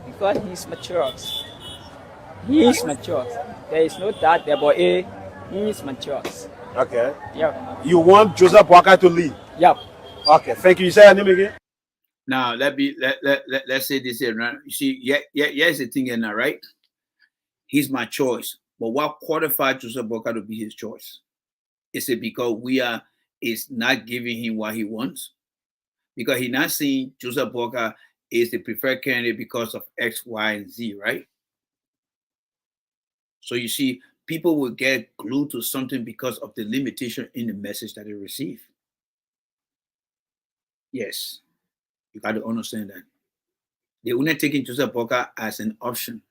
Because he's mature. He is mature. There is no doubt about it. He is mature. Okay. Yep. You want Joseph Boakai to lead? Yep. Okay, thank you. You say your name again? Now let's say this here, right? You see, here's the thing here now, right? He's my choice. But what qualified Joseph Boakai to be his choice? Is it because Weah is not giving him what he wants? Because he's not seeing Joseph Boakai is the preferred candidate because of X, Y, and Z, right? So you see, people will get glued to something because of the limitation in the message that they receive. Yes, you got to understand that. They're only taking Joseph Boakai as an option,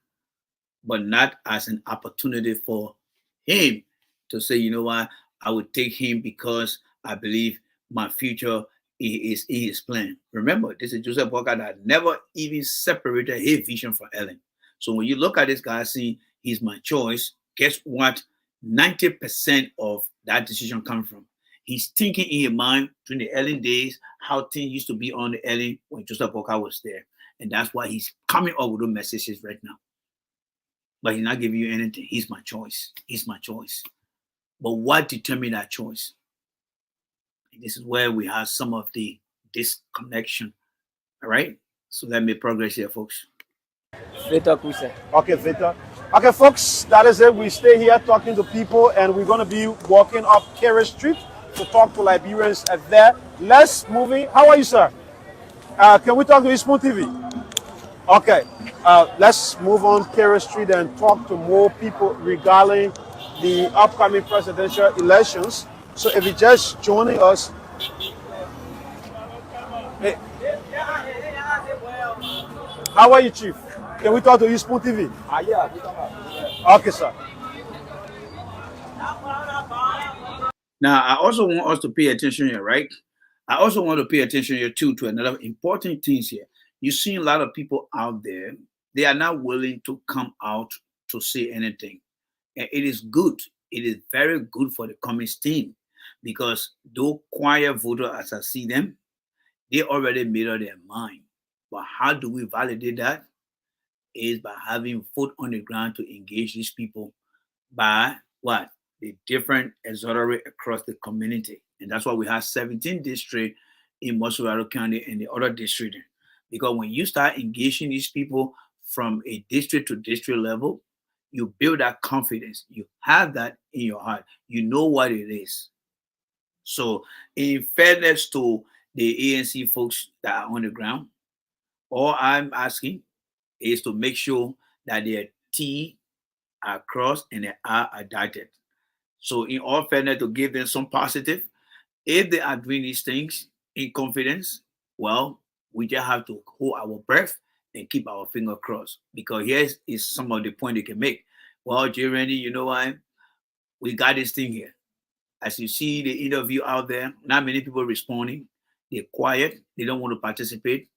but not as an opportunity for him to say, you know what, I would take him because I believe my future is in his plan. Remember, this is Joseph Boakai that never even separated his vision from Ellen. So when you look at this guy, see, he's my choice, guess what? 90% of that decision comes from. He's thinking in his mind during the Ellen days, how things used to be on the Ellen when Joseph Boakai was there. And that's why he's coming up with those messages right now. But he's not giving you anything. He's my choice. He's my choice. But what determined that choice? This is where we have some of the disconnection. All right? So let me progress here, folks. Veta Kuse. Okay, Veta. Okay, folks, that is it. We stay here talking to people, and we're going to be walking up Carey Street to talk to Liberians at there. Let's move in. How are you, sir? Can we talk to you, Spoon TV? Okay. Let's move on Carey Street and talk to more people regarding the upcoming presidential elections. So if you're just joining us, hey, how are you, Chief? Can we talk to you, Spoon TV? Yeah. Okay, sir. Now, I also want us to pay attention here, right? I also want to pay attention here, too, to another important thing here. You see a lot of people out there, they are not willing to come out to say anything. And it is good. It is very good for the communist team because those quiet voters, as I see them, they already made up their mind. But how do we validate that? Is by having foot on the ground to engage these people by what? The different exonerate across the community. And that's why we have 17 districts in Mosquito County and the other district. Because when you start engaging these people from a district to district level, you build that confidence. You have that in your heart. You know what it is. So, in fairness to the ANC folks that are on the ground, all I'm asking is to make sure that their T are crossed and their R are dotted. So, in all fairness, to give them some positive, if they are doing these things in confidence, well, we just have to hold our breath and keep our finger crossed. Because here is some of the point they can make. Well, J. Randy, you know what? We got this thing here. As you see the interview out there, not many people responding. They're quiet. They don't want to participate.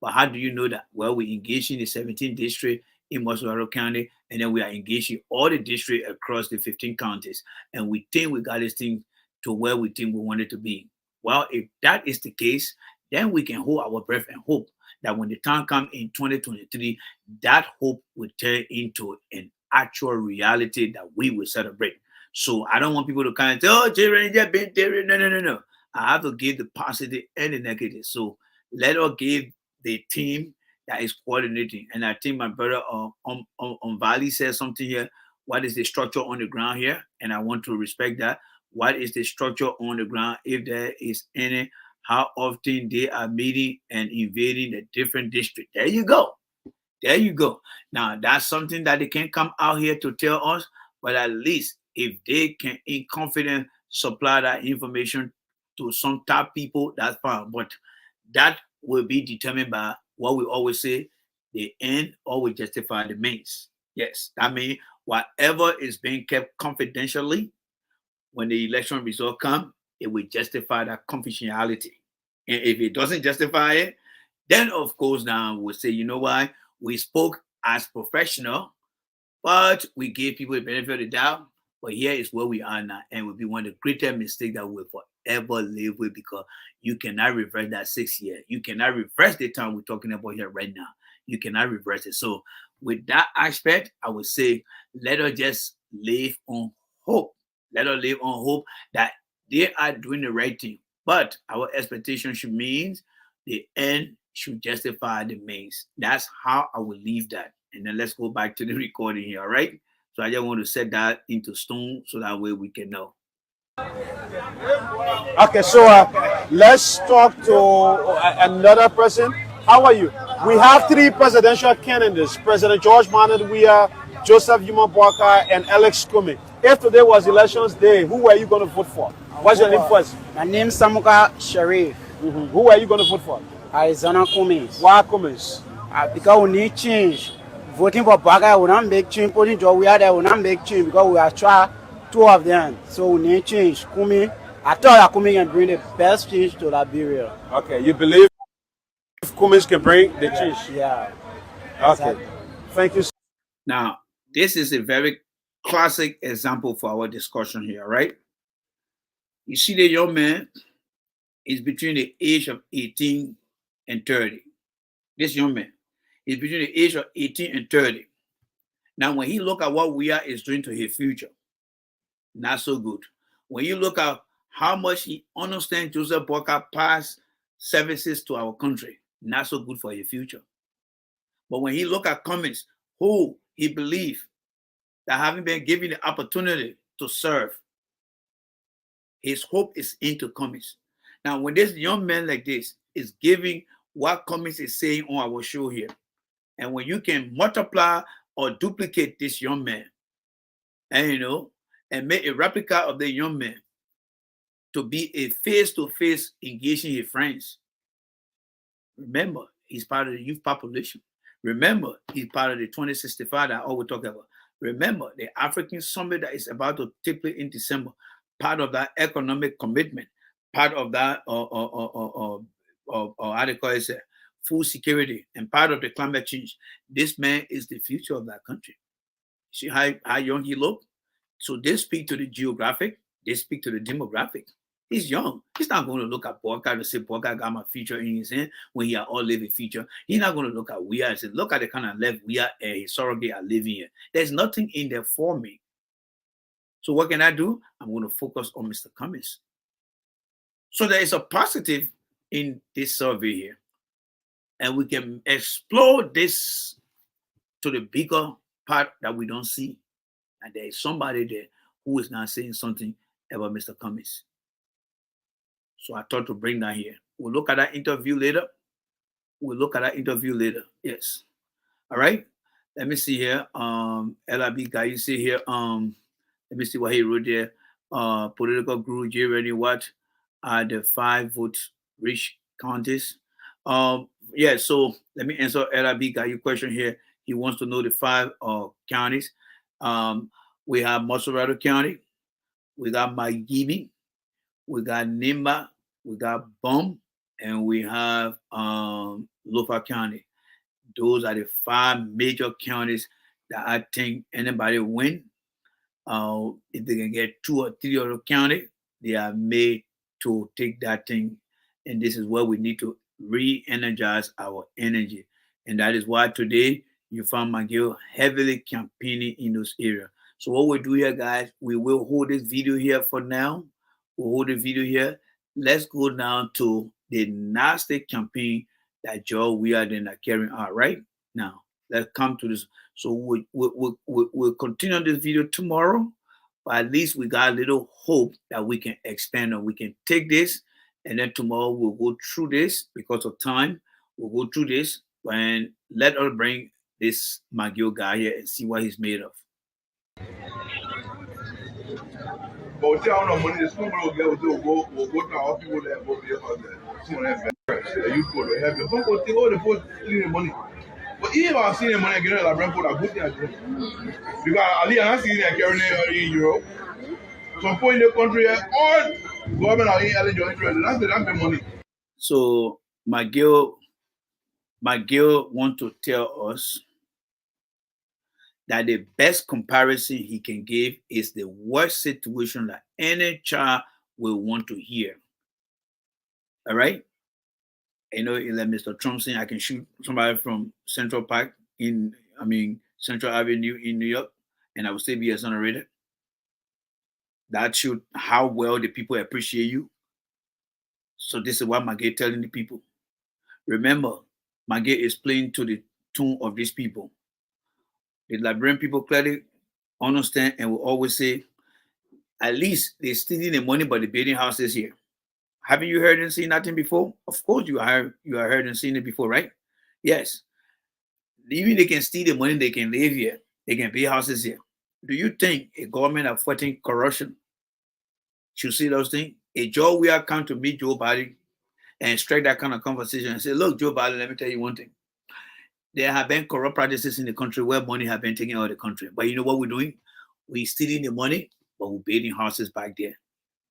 But how do you know that? Well, we engage in the 17th district in Mosquito County, and then we are engaging all the districts across the 15 counties. And we think we got this thing to where we think we want it to be. Well, if that is the case, then we can hold our breath and hope that when the time comes in 2023, that hope will turn into an actual reality that we will celebrate. So I don't want people to kind of say, oh, J. Ranger been there. No. I have to give the positive and the negative. So let us give the team that is coordinating. And I think my brother on Valley said something here. What is the structure on the ground here? And I want to respect that. What is the structure on the ground? If there is any, how often they are meeting and invading the different districts. There you go. There you go. Now, that's something that they can't come out here to tell us, but at least if they can, in confidence, supply that information to some top people, that's fine. But that will be determined by what we always say, the end always justify the means. Yes, that means whatever is being kept confidentially, when the election result come, it will justify that confidentiality. And if it doesn't justify it, then of course now we'll say, you know what, we spoke as professional, but we gave people the benefit of the doubt. But here is where we are now, and will be one of the greatest mistakes that we'll forever live with, because you cannot reverse that 6 years. You cannot reverse the time we're talking about here right now. You cannot reverse it. So with that aspect, I would say let us just live on hope. Let us live on hope that they are doing the right thing. But our expectation should mean the end should justify the means. That's how I will leave that. And then let's go back to the recording here, all right? So I just want to set that into stone so that way we can know. Okay, so let's talk to another person. How are you? We have 3 presidential candidates: President George Manuel Weah, Joseph Yuma Boakai, and Alex Kumi. If today was elections day, who were you going to vote for? What's your name first? My name is Samuka Sharif. Who were you going to vote for? Arizona Cummings. Why Cummings? Because we need change. Voting for Boakai will not make change. Voting for Weah there will not make change because we have tried 2 of them. So we need change. Cummings, I thought that Cummings can bring the best change to Liberia. Okay, you believe Cummings can bring the change? Yeah. Okay. Exactly. Thank you. Now, this is a very classic example for our discussion here, right? You see, the young man is between the age of 18 and 30. This young man is between the age of 18 and 30. Now, when he look at what Weah is doing to his future, not so good. When you look at how much he understands Joseph Boakai past services to our country, not so good for his future. But when he look at Cummings, who he believes that having been given the opportunity to serve, his hope is into Cummings. Now, when this young man like this is giving what Cummings is saying on our show here, and when you can multiply or duplicate this young man, and and make a replica of the young man to be a face-to-face engaging his friends. Remember, he's part of the youth population. Remember, he's part of the 2065 that I always talk about. Remember, the African Summit that is about to take place in December, part of that economic commitment, part of that, how do you call it, food security, and part of the climate change. This man is the future of that country. See how young he looked? So they speak to the geographic, they speak to the demographic. He's young. He's not going to look at Porca and say Porca got my feature in his hand when he are all living feature. He's not going to look at we are and say, look at the kind of life we are and his surrogate are living here. There's nothing in there for me. So what can I do? I'm going to focus on Mr. Cummings. So there is a positive in this survey here. And we can explore this to the bigger part that we don't see. And there is somebody there who is now saying something about Mr. Cummings. So I thought to bring that here. We'll look at that interview later. Yes. All right. Let me see here. LIB guy, you see here. Let me see what he wrote there. Political guru J. Rennie Watt are the 5 vote rich counties. Yeah, so let me answer LIB guy your question here. He wants to know the 5 counties. We have Moserado County, we got Magimi, we got Nimba, we got Bum, and we have Lofa County. Those are the 5 major counties that I think anybody win. If they can get 2 or 3 other county, they are made to take that thing. And this is where we need to re-energize our energy. And that is why today you found McGill heavily campaigning in those areas. So what we do here, guys, we will hold this video here for now. We'll hold the video here. Let's go down to the nasty campaign that Joe we are then carrying out right now. Let's come to this. So we'll continue this video tomorrow, but at least we got a little hope that we can expand on. We can take this, and then tomorrow we'll go through this because of time. We'll go through this and let us bring this McGill guy here and see what he's made of. But we tell no money, the school will go to our people that will be about that. Someone have that you go to have your phone, take all the phone, stealing the money. But even I've seen the money again, like Brent put a good thing. Because Ali and I see that carrying in Europe. Some point in the country, all government are in eligible interest. That's the money. So McGill want to tell us that the best comparison he can give is the worst situation that any child will want to hear. All right? You know, like Mr. Trump saying, I can shoot somebody from Central Park Central Avenue in New York, and I will still be exonerated. That shows how well the people appreciate you. So this is what McGill telling the people. Remember, McGill is playing to the tune of these people. The Liberian people clearly understand and will always say, at least they're stealing the money, but they're building houses here. Haven't you heard and seen nothing before? Of course you are heard and seen it before, right? Yes. Even they can steal the money, they can live here. They can build houses here. Do you think a government of fighting corruption should see those things? A Joe we are come to meet Joe Biden and strike that kind of conversation and say, look, Joe Biden, let me tell you one thing. There have been corrupt practices in the country where money have been taken out of the country. But you know what we're doing? We're stealing the money, but we're building houses back there.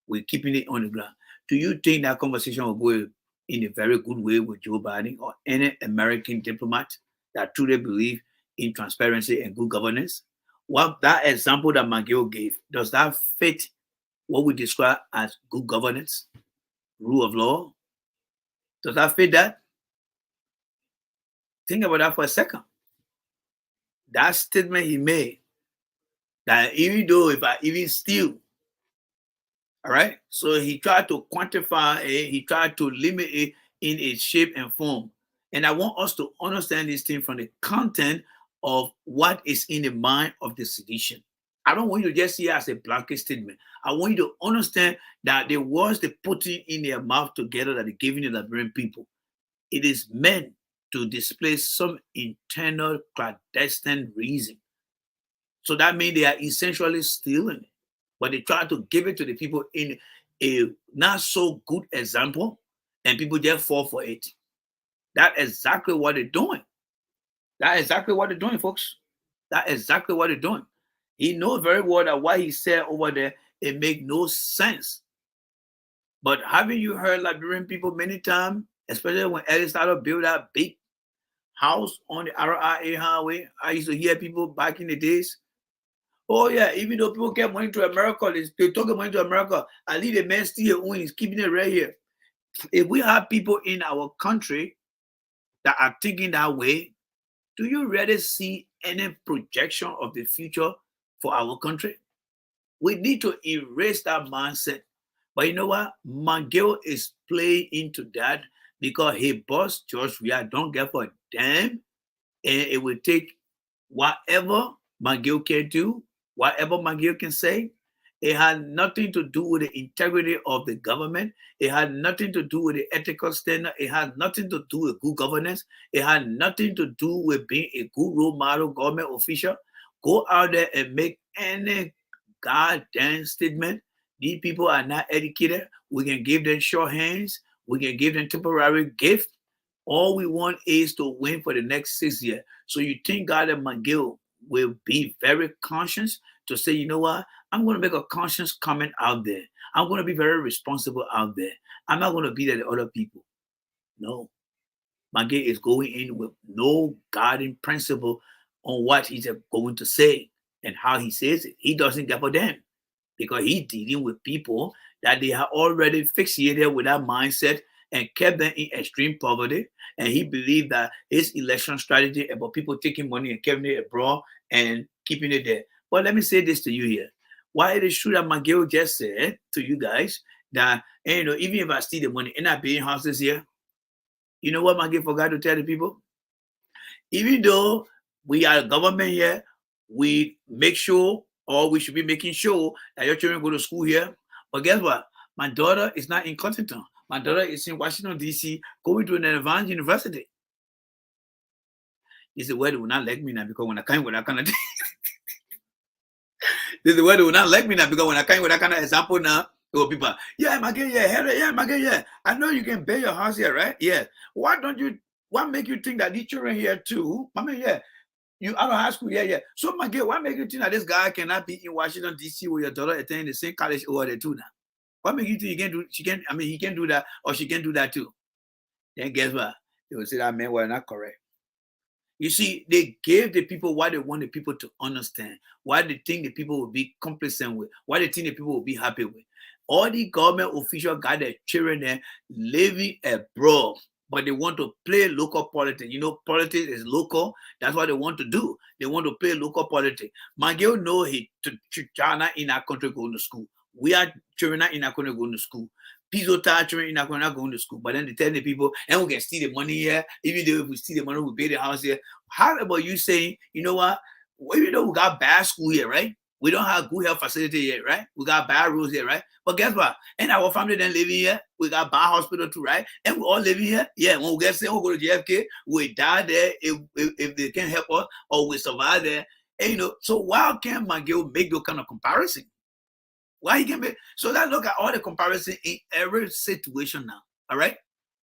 We're keeping it on the ground. Do you think that conversation will go in a very good way with Joe Biden or any American diplomat that truly believe in transparency and good governance? Well, that example that McGill gave, does that fit what we describe as good governance, rule of law? Does that fit that? Think about that for a second. That statement he made, that even though if I even steal, all right, so he tried to quantify it, he tried to limit it in its shape and form. And I want us to understand this thing from the content of what is in the mind of the sedition. I don't want you to just see it as a blanket statement. I want you to understand that the words they putting in their mouth together that they're giving the Liberian people, it is meant to display some internal clandestine reason. So that means they are essentially stealing it, but they try to give it to the people in a not so good example, and people just fall for it. That's exactly what they're doing. That's exactly what they're doing, folks. That's exactly what they're doing. He knows very well that what he said over there, it makes no sense. But haven't you heard Liberian people many times, especially when Ellis started to build that big house on the RIA highway? I used to hear people back in the days Oh yeah, even though people get money to America, they talk money to America. At least the man still owns, he's keeping it right here. If we have people in our country that are thinking that way, do you really see any projection of the future for our country? We need to erase that mindset. But you know what? McGill is playing into that because he boss George Weah don't get for a damn, and it will take whatever McGill can do, whatever McGill can say. It had nothing to do with the integrity of the government. It had nothing to do with the ethical standard. It had nothing to do with good governance. It had nothing to do with being a good role model government official. Go out there and make any goddamn statement. These people are not educated. We can give them short hands. We can give them temporary gift. All we want is to win for the next 6 years. So you think God and McGill will be very conscious to say, you know what? I'm going to make a conscious comment out there. I'm going to be very responsible out there. I'm not going to be like the other people. No. McGill is going in with no guiding principle on what he's going to say and how he says it. He doesn't give a damn because he's dealing with people that they have already fixated with that mindset and kept them in extreme poverty. And he believed that his election strategy about people taking money and keeping it abroad and keeping it there. But let me say this to you here. Why it is true that McGill just said to you guys that, you know, even if I steal the money and I paying houses here, you know what McGill forgot to tell the people? Even though we are a government here, we make sure, or we should be making sure that your children go to school here. But guess what? My daughter is not in Clinton. My daughter is in Washington, D.C., going to an advanced university. This is where they will not like me now because when I come with that kind of thing, this is where they will not like me now because when I come with that kind of example now, oh, people, yeah, McGill, yeah, McGill, yeah. I know you can pay your house here, right? Yeah. What make you think that these children here too? I mean, yeah, you out of high school, yeah. So McGill, what make you think that this guy cannot be in Washington, D.C. with your daughter attending the same college over there too now? What make you think he can do that, or she can do that too? Then guess what? They will say that men were not correct. You see, they gave the people what they want the people to understand, what they think the people will be complacent with, what they think the people will be happy with. All the government officials got their children there living abroad, but they want to play local politics. You know, politics is local. That's what they want to do. They want to play local politics. McGill know he China in our country going to school. We are children in our country going to school. Pizzo children in our country not going to school. But then they tell the people, and we can steal the money here. Even though if we steal the money, we pay the house here. How about you saying, you know what? Even though we got bad school here, right? We don't have good health facility yet, right? We got bad roads here, right? But guess what? And our family then living here. We got bad hospital too, right? And we all living here. Yeah, when we get sick, we go to JFK. We die there if they can't help us, or we survive there. And you know, so why can't McGill make those kind of comparison? Why he can make so that look at all the comparison in every situation now. All right.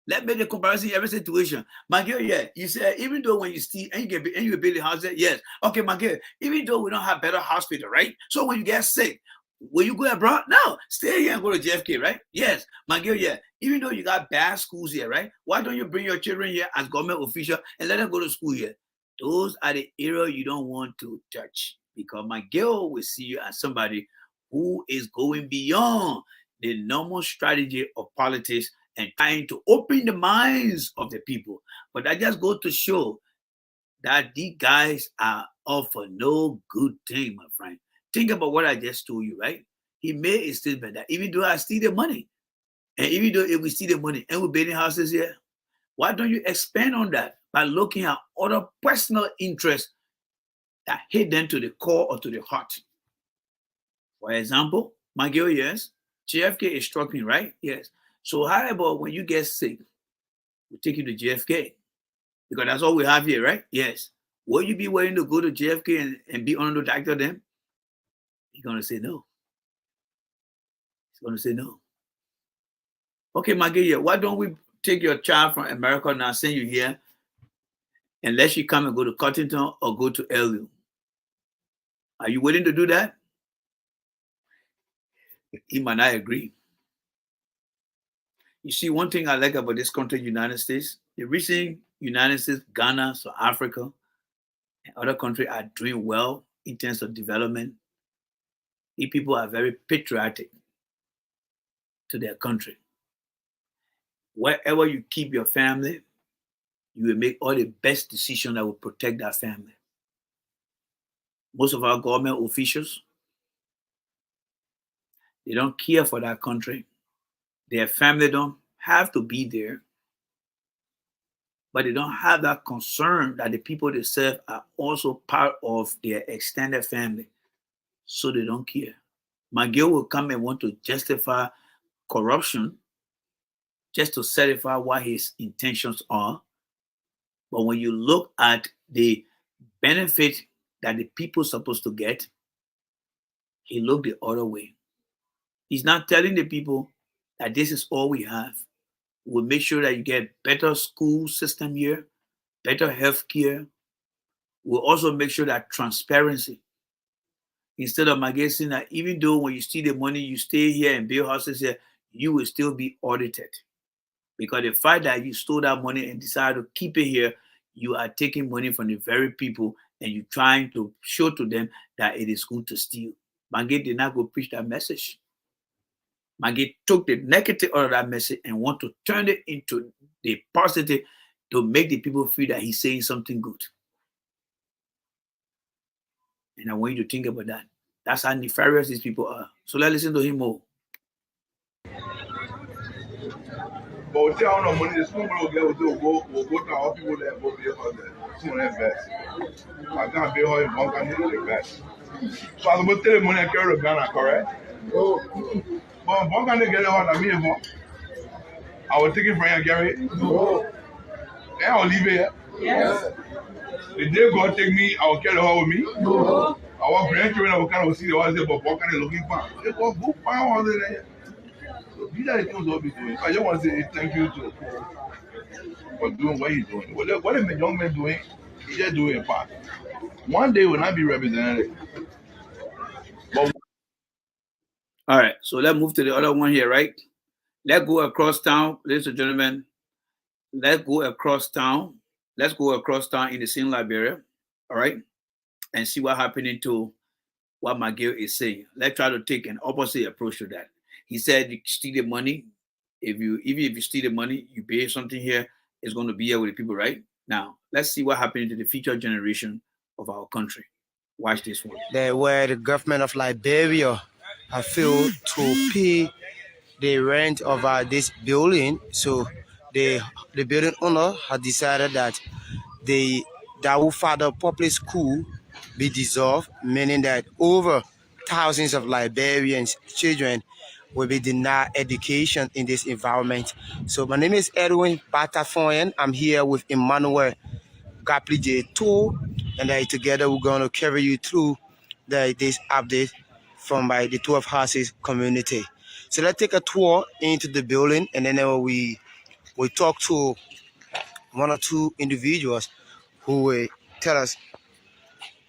Let's make the comparison in every situation. McGill, yeah, you said even though when you steal and you build a house there, yes. Okay, McGill, even though we don't have better hospital, right? So when you get sick, will you go abroad? No, stay here and go to JFK, right? Yes, McGill, yeah. Even though you got bad schools here, right? Why don't you bring your children here as government official and let them go to school here? Those are the areas you don't want to touch because McGill will see you as somebody who is going beyond the normal strategy of politics and trying to open the minds of the people. But I just go to show that these guys are up for no good thing, my friend. Think about what I just told you, right? He made a statement that even though I steal the money, and even though if we steal the money and we're building houses here, why don't you expand on that by looking at other personal interests that hit them to the core or to the heart? For example, McGill, yes. JFK is struggling, right? Yes. So how about when you get sick, we take you to JFK? Because that's all we have here, right? Yes. Will you be willing to go to JFK and be under the doctor then? He's going to say no. He's going to say no. Okay, McGill, yeah, why don't we take your child from America now, send you here, and let you come and go to Cottington or go to LU? Are you willing to do that? He might not agree. You see, one thing I like about this country, United States, the reason United States, Ghana, South Africa, and other countries are doing well in terms of development These people are very patriotic to their country. Wherever you keep your family, you will make all the best decisions that will protect that family. Most of our government officials, they don't care for that country. Their family don't have to be there, but they don't have that concern that the people they serve are also part of their extended family. So they don't care. McGill will come and want to justify corruption just to certify what his intentions are. But when you look at the benefit that the people are supposed to get, he looked the other way. He's not telling the people that this is all we have. We'll make sure that you get better school system here, better health care. We'll also make sure that transparency. Instead of my guessing that even though when you steal the money, you stay here and build houses here, you will still be audited. Because the fact that you stole that money and decided to keep it here, you are taking money from the very people and you're trying to show to them that it is good to steal. Mange did not go preach that message. Mange took the negative out of that message and want to turn it into the positive to make the people feel that he's saying something good. And I want you to think about that. That's how nefarious these people are. So let's listen to him more. But we still have no money. The school will go to our people there, go pay for them. Soon invest. I can't pay her in one country to invest. So I'm going to tell the money I carry to Ghana, correct? No. But one country get it out of me, I will take it from you, Gary. No. Then I'll leave it here. Yes. The day God take me, I will carry her with me. No. Our grandchildren will kind of see the ones there, but what kind of looking for? They go book pound there. So these are the things we'll be doing. I just want to say thank you to for doing what he's doing. What the young man doing, he's just doing a part. One day will not be represented. But all right, so let's move to the other one here, right? Let's go across town, ladies and gentlemen. Let's go across town. Let's go across town in the same Liberia, all right, and see what happening to what McGill is saying. Let's try to take an opposite approach to that. He said you steal the money. Even if you steal the money, you pay something here, it's going to be here with the people, right? Now, let's see what happened to the future generation of our country. Watch this one. Where the government of Liberia have failed to pay the rent of this building, so the building owner has decided that the Dawu Father Public School be dissolved, meaning that over thousands of Liberians children will be denied education in this environment. So my name is Edwin Batafoyan. I'm here with Emmanuel Gaplije, and together we're going to carry you through this update from the 12 Houses community. So let's take a tour into the building, and then we talk to one or two individuals who will tell us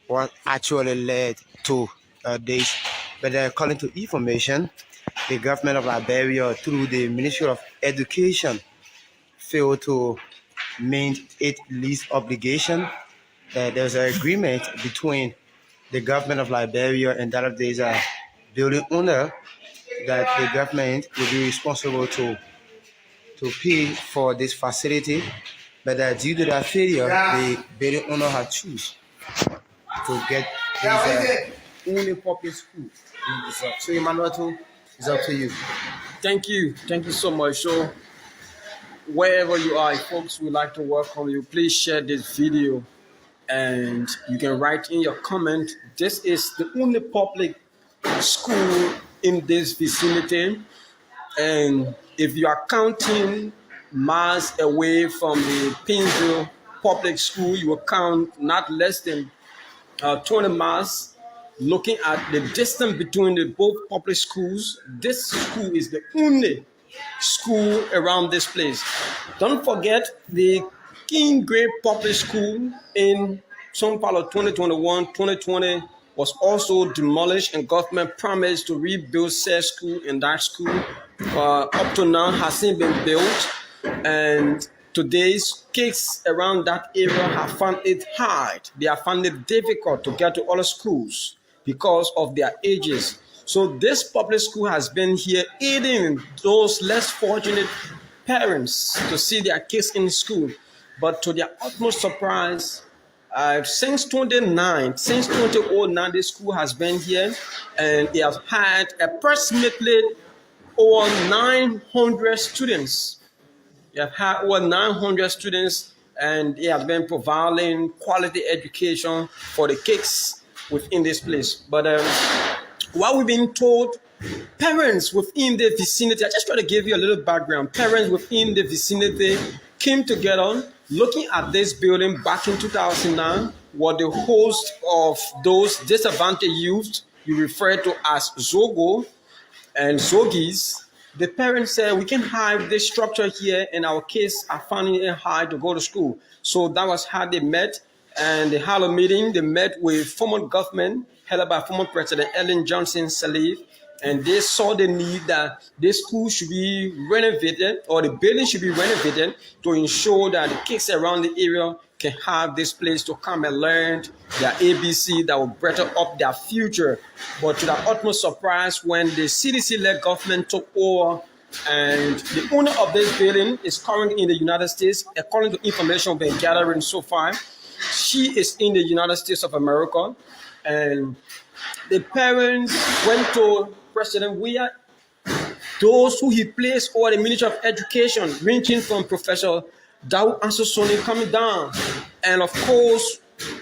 what actually led to this. But according to information, the government of Liberia, through the Ministry of Education, failed to meet its lease obligation. There's an agreement between the government of Liberia and that of this building owner that the government will be responsible to pay for this facility. But due to that failure, the building owner had choose to get this only public school. So Emmanuel, it's up to you. Thank you so much. So wherever you are, folks, we'd like to welcome you. Please share this video and you can write in your comment. This is the only public school in this vicinity, and if you are counting miles away from the Pinsville public school, you will count not less than 20 miles. Looking at the distance between the both public schools, this school is the only school around this place. Don't forget the King Grade Public School in São Paulo 2021-2020 was also demolished, and government promised to rebuild said school, and that school up to now hasn't been built. And today's kids around that area have found it hard. They have found it difficult to get to other schools because of their ages. So this public school has been here aiding those less fortunate parents to see their kids in school. But to their utmost surprise, since 2009, this school has been here, and it has had approximately over 900 students. You have had over 900 students, and it has been providing quality education for the kids within this place. But what we've been told, parents within the vicinity, I just try to give you a little background. Parents within the vicinity came together looking at this building back in 2009, were the host of those disadvantaged youth you refer to as Zogo and Zogis. The parents said, we can have this structure here and our kids are finding it hard to go to school. So that was how they met, and they had a meeting. They met with former government headed by former President Ellen Johnson Sirleaf, and they saw the need that this school should be renovated, or the building should be renovated, to ensure that the kids around the area can have this place to come and learn their ABC that will better up their future. But to the utmost surprise, when the CDC-led government took over, and the owner of this building is currently in the United States, according to information we've been gathering so far, she is in the United States of America, and the parents went to President Weah, those who he placed over the Ministry of Education, ranging from Professor Dawu Ansosoni coming down, and of course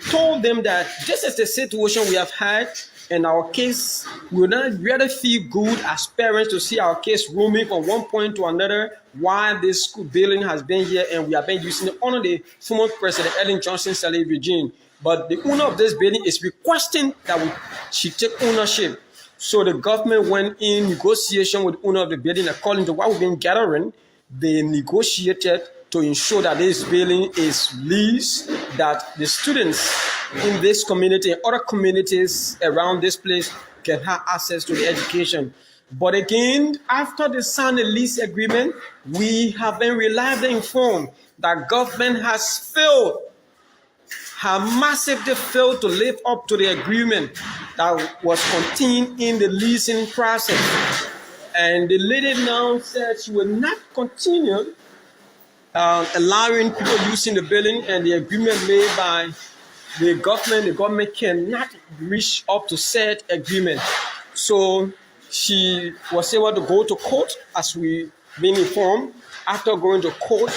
told them that this is the situation we have had, and our kids will not really feel good as parents to see our kids roaming from one point to another while this school building has been here, and we have been using it under the former President Ellen Johnson Sirleaf regime. But the owner of this building is requesting that she take ownership. So the government went in negotiation with the owner of the building. According to what we've been gathering, they negotiated to ensure that this building is leased, that the students in this community and other communities around this place can have access to the education. But again, after they signed the lease agreement, we have been reliably informed that government has massively failed to live up to the agreement that was contained in the leasing process. And the lady now said she will not continue allowing people using the building, and the agreement made by the government cannot reach up to said agreement. So she was able to go to court, as we've been informed. After going to court,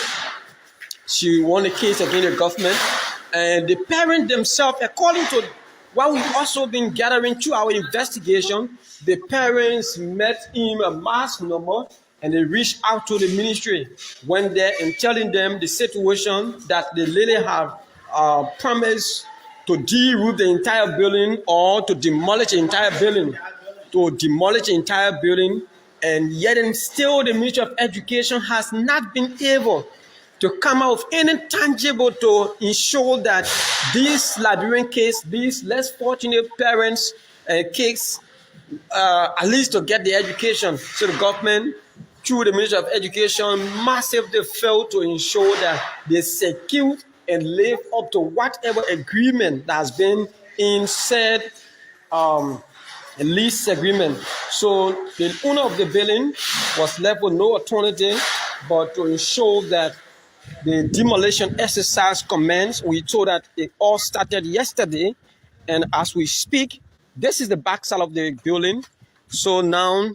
she won the case against the government, and the parents themselves, according to what we've also been gathering through our investigation, the parents met him a mass number, and they reached out to the ministry, went there and telling them the situation, that the lady had promised to de-roof the entire building or to demolish the entire building, and yet and still the Ministry of Education has not been able to come out with any tangible to ensure that these Liberian kids, these less fortunate parents and kids, at least to get the education. So the government, through the Ministry of Education, massively failed to ensure that they secure and live up to whatever agreement that has been in said lease agreement. So the owner of the building was left with no alternative but to ensure that the demolition exercise commenced. We told that it all started yesterday, and as we speak, this is the backside of the building. So now,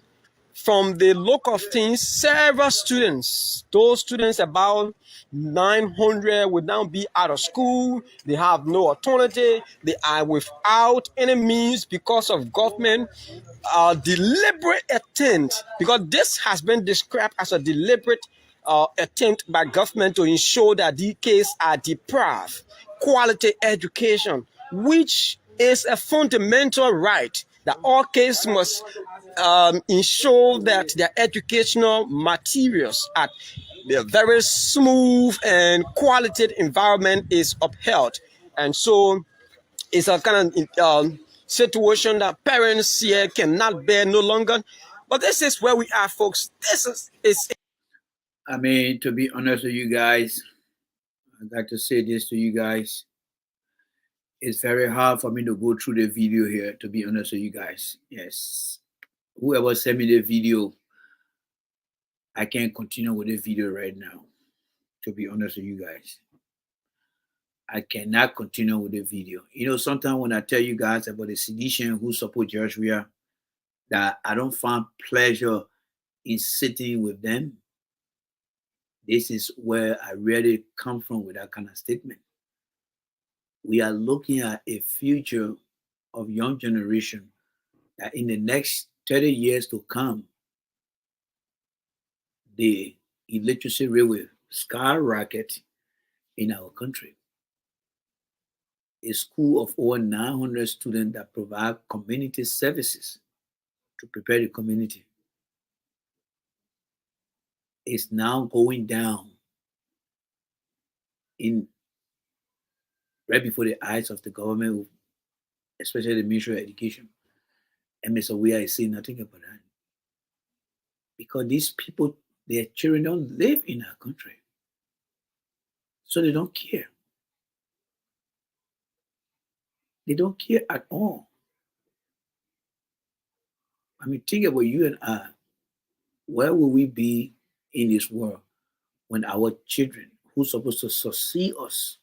from the look of things, several students, those students about 900 will now be out of school. They have no alternative. They are without any means because of government deliberate attempt, because this has been described as a deliberate attempt by government to ensure that these kids are deprived quality education, which is a fundamental right that all kids must ensure that their educational materials at the very smooth and quality environment is upheld. And so it's a kind of situation that parents here cannot bear no longer. But this is where we are, folks. This is I mean, to be honest with you guys, I'd like to say this to you guys. It's very hard for me to go through the video here, to be honest with you guys. Yes. whoever sent me the video, I can't continue with the video right now. To be honest with you guys, I cannot continue with the video. You know, sometimes when I tell you guys about the sedition who support Joshua, that I don't find pleasure in sitting with them. This is where I really come from with that kind of statement. We are looking at a future of young generation that in the next 30 years to come, the illiteracy rate will skyrocket in our country. A school of over 900 students that provide community services to prepare the community is now going down in right before the eyes of the government, especially the Ministry of Education. And Mr. Weah is saying nothing about that. Because these people, their children don't live in our country. So they don't care. They don't care at all. I mean, think about you and I. Where will we be in this world when our children, who's supposed to succeed us,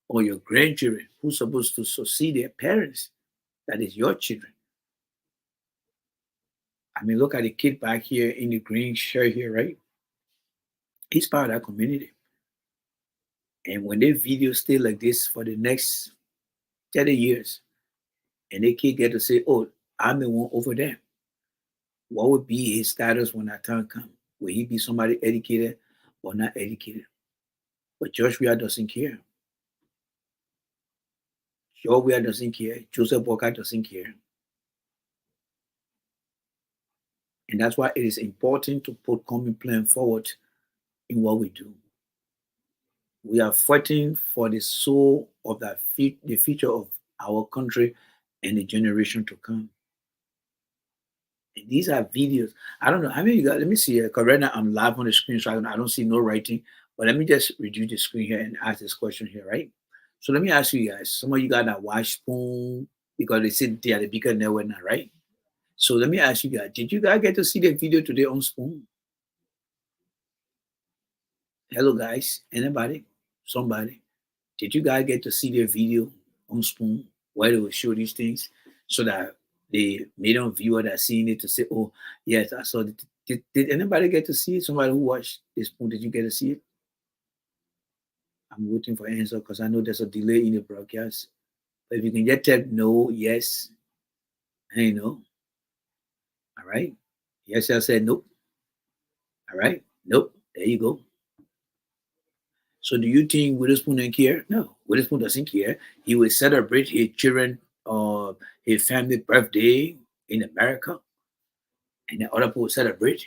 or your grandchildren, who's supposed to succeed their parents, that is your children? I mean, look at the kid back here in the green shirt here, right? He's part of that community. And when they video stay like this for the next 30 years, and they kid get to say, oh, I'm the one over there, what would be his status when that time comes? Will he be somebody educated or not educated? But Joshua doesn't care. Joshua doesn't care. Joseph Walker doesn't care. And that's why it is important to put common plan forward in what we do. We are fighting for the soul of the future of our country and the generation to come. And these are videos. I don't know how many you got. Let me see. Because right now I'm live on the screen, so I don't see no writing. But let me just reduce the screen here and ask this question here, right? So let me ask you guys. Some of you got that watch Spoon because they sit there at the bigger network now, right? So let me ask you guys. Did you guys get to see the video today on Spoon? Hello, guys. Anybody? Somebody? Did you guys get to see the video on Spoon where they will show these things so that the million viewer that seen it to say, oh, yes, I saw it. Did anybody get to see it? Somebody who watched this Spoon, did you get to see it? I'm waiting for an answer because I know there's a delay in the broadcast. But if you can just tell no, yes, and no. All right. Yes, I said nope. All right. Nope. There you go. So do you think Witherspoon doesn't care? No, Witherspoon doesn't care. He will celebrate his children or his family birthday in America, and the other people will celebrate.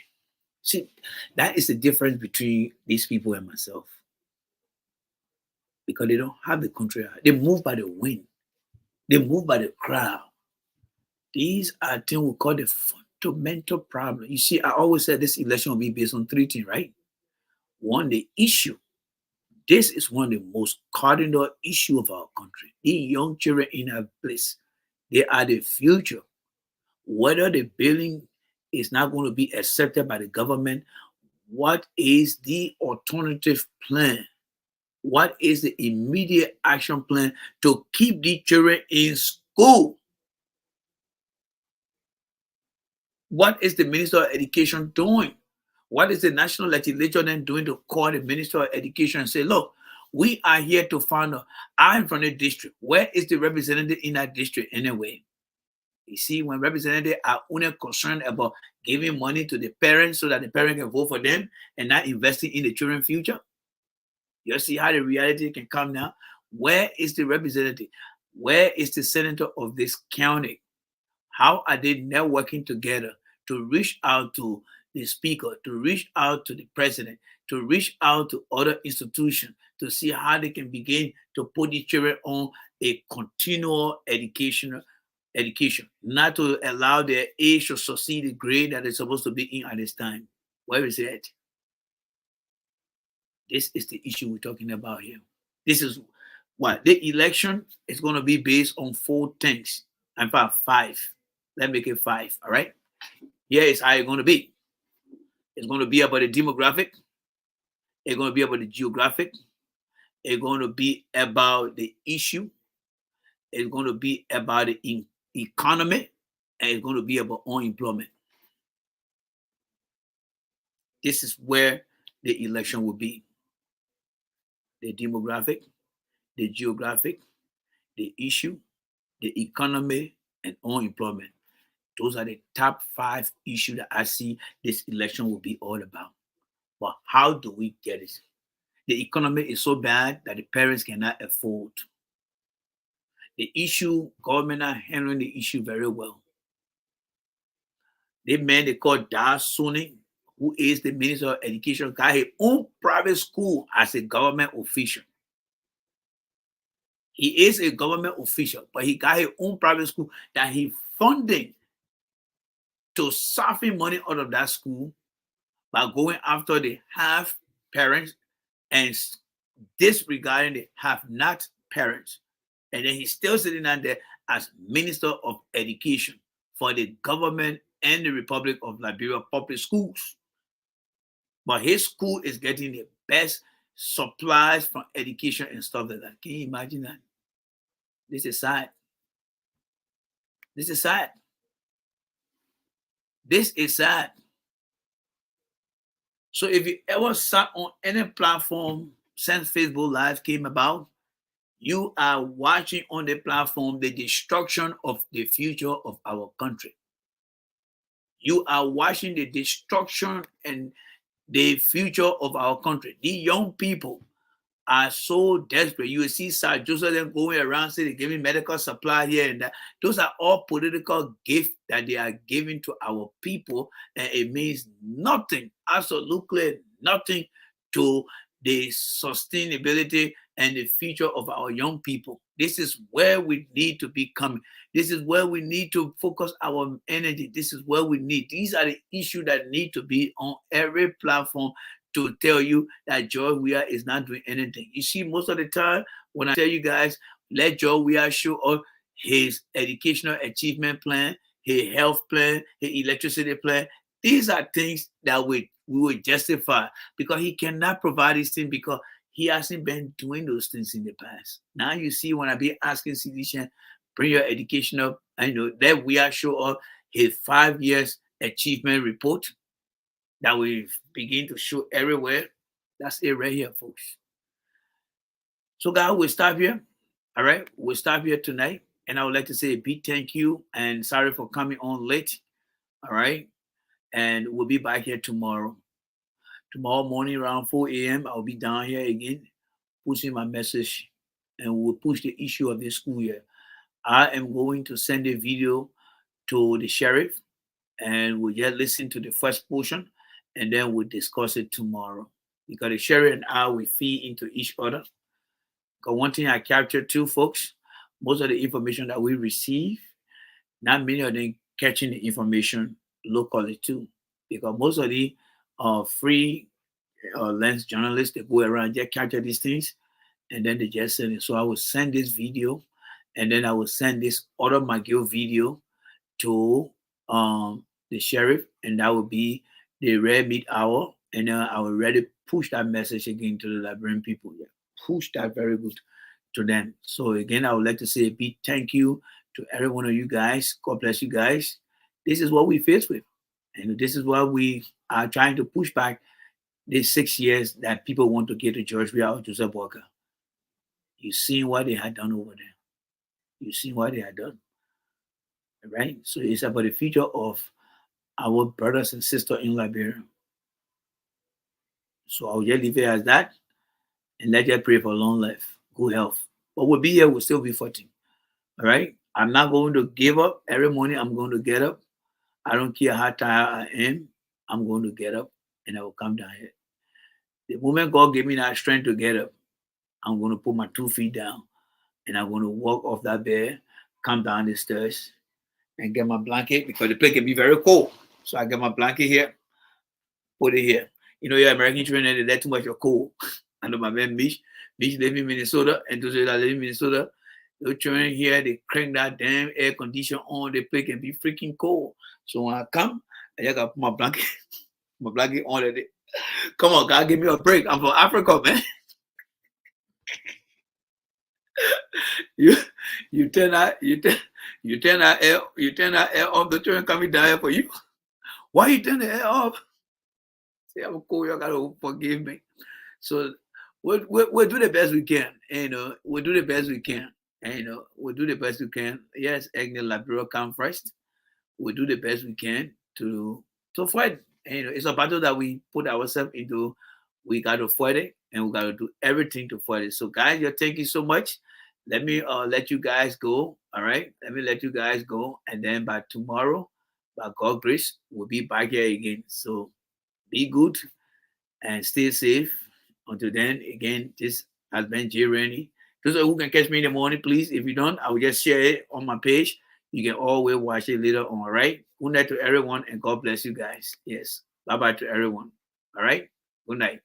See, that is the difference between these people and myself. Because they don't have the country. They move by the wind. They move by the crowd. These are things we call the fundamental problem. You see, I always said this election will be based on three things, right? One, the issue. This is one of the most cardinal issues of our country. The young children in our place, they are the future. Whether the building is not going to be accepted by the government, what is the alternative plan? What is the immediate action plan to keep the children in school? What is the Minister of Education doing? What is the national legislature then doing to call the Minister of Education and say, look, we are here to find out, I'm from the district. Where is the representative in that district anyway? You see, when representatives are only concerned about giving money to the parents so that the parents can vote for them and not investing in the children's future, you see how the reality can come now. Where is the representative? Where is the senator of this county? How are they networking together to reach out to the speaker, to reach out to the president, to reach out to other institutions to see how they can begin to put the children on a continual education, not to allow their age to succeed the grade that they're supposed to be in at this time? Where is it? This is the issue we're talking about here. This is what the election is going to be based on 4 things. In fact, 5. Let's make it 5. All right. Here is how it's going to be. It's going to be about the demographic. It's going to be about the geographic. It's going to be about the issue. It's going to be about the economy. And it's going to be about unemployment. This is where the election will be. The demographic, the geographic, the issue, the economy, and unemployment. Those are the top 5 issues that I see this election will be all about. But how do we get it? The economy is so bad that the parents cannot afford. The issue, government are handling the issue very well. The man they call Dar Suni, who is the Minister of Education, got his own private school as a government official. He is a government official, but he got his own private school that he funding to siphon money out of that school by going after the half parents and disregarding the have not parents. And then he's still sitting down there as Minister of Education for the government and the Republic of Liberia public schools. But his school is getting the best supplies from education and stuff like that. Can you imagine that? This is sad. This is sad. This is sad. So if you ever sat on any platform since Facebook Live came about, you are watching on the platform the destruction of the future of our country. You are watching the destruction and the future of our country. The young people are so desperate. You will see Sir Joseph them going around saying they're giving medical supply here and that. Those are all political gifts that they are giving to our people, and it means nothing, absolutely nothing to the sustainability and the future of our young people. This is where we need to be coming. This is where we need to focus our energy. This is where we need. These are the issues that need to be on every platform to tell you that George Weah is not doing anything. You see, most of the time when I tell you guys, let George Weah show up his educational achievement plan, his health plan, his electricity plan. These are things that we will justify because he cannot provide these things because he hasn't been doing those things in the past. Now you see when I be asking citizens, bring your education up, and let Weah show up his 5 years achievement report that we begin to show everywhere. That's it right here, folks. So guys, we'll stop here. All right, we'll stop here tonight. And I would like to say a big thank you and sorry for coming on late. All right. And we'll be back here tomorrow. Tomorrow morning around 4 a.m., I'll be down here again, pushing my message, and we'll push the issue of this school year. I am going to send a video to the sheriff, and we'll just listen to the first portion, and then we'll discuss it tomorrow. Because the sheriff and I will feed into each other. Because one thing I captured too, folks, most of the information that we receive, not many of them catching the information locally too. Because most of the free lens journalists, they go around, they capture these things, and then they just send it. So I will send this video, and then I will send this other McGill video to the sheriff, and that will be the Red Meat Hour, and then I will already push that message again to the Liberian people. Yeah, push that very good to them. So again, I would like to say a big thank you to every one of you guys. God bless you guys. This is what we face with, and this is what we are trying to push back these 6 years that people want to get to George Weah or Joseph Walker. You seen what they had done over there. You seen what they had done. Right? So it's about the future of our brothers and sisters in Liberia. So I'll just leave it as that and let you pray for long life, good health. But we'll be here, we'll still be fighting. All right? I'm not going to give up. Every morning I'm going to get up. I don't care how tired I am. I'm going to get up and I will come down here. The moment God gave me that strength to get up, I'm going to put my 2 feet down and I'm going to walk off that bed, come down the stairs, and get my blanket because the place can be very cold. So I get my blanket here, put it here. You know, your American children, they let too much of cold. I know my man Mish live in Minnesota, and those that live in Minnesota, the children here, they crank that damn air conditioner on, the place can be freaking cold. So when I come I got my blanket, my blanket on it. Come on, God, give me a break. I'm from Africa, man. You turn that air off the train coming down here for you. Why you turn the air off? Say I'm cool, you gotta forgive me. So we'll do the best we can. And we'll do the best we can. And we'll do the best we can. Yes, Liberia come first. We'll do the best we can to fight. And it's a battle that we put ourselves into. We got to fight it, and we got to do everything to fight it. So, guys, thank you so much. Let me let you guys go. All right, let me let you guys go, and then by tomorrow, by God's grace, we'll be back here again. So, be good and stay safe. Until then, again, this has been Jay Rennie. Those who can catch me in the morning, please. If you don't, I will just share it on my page. You can always watch it later on. All right. Good night to everyone, and God bless you guys. Yes. Bye bye to everyone. All right. Good night.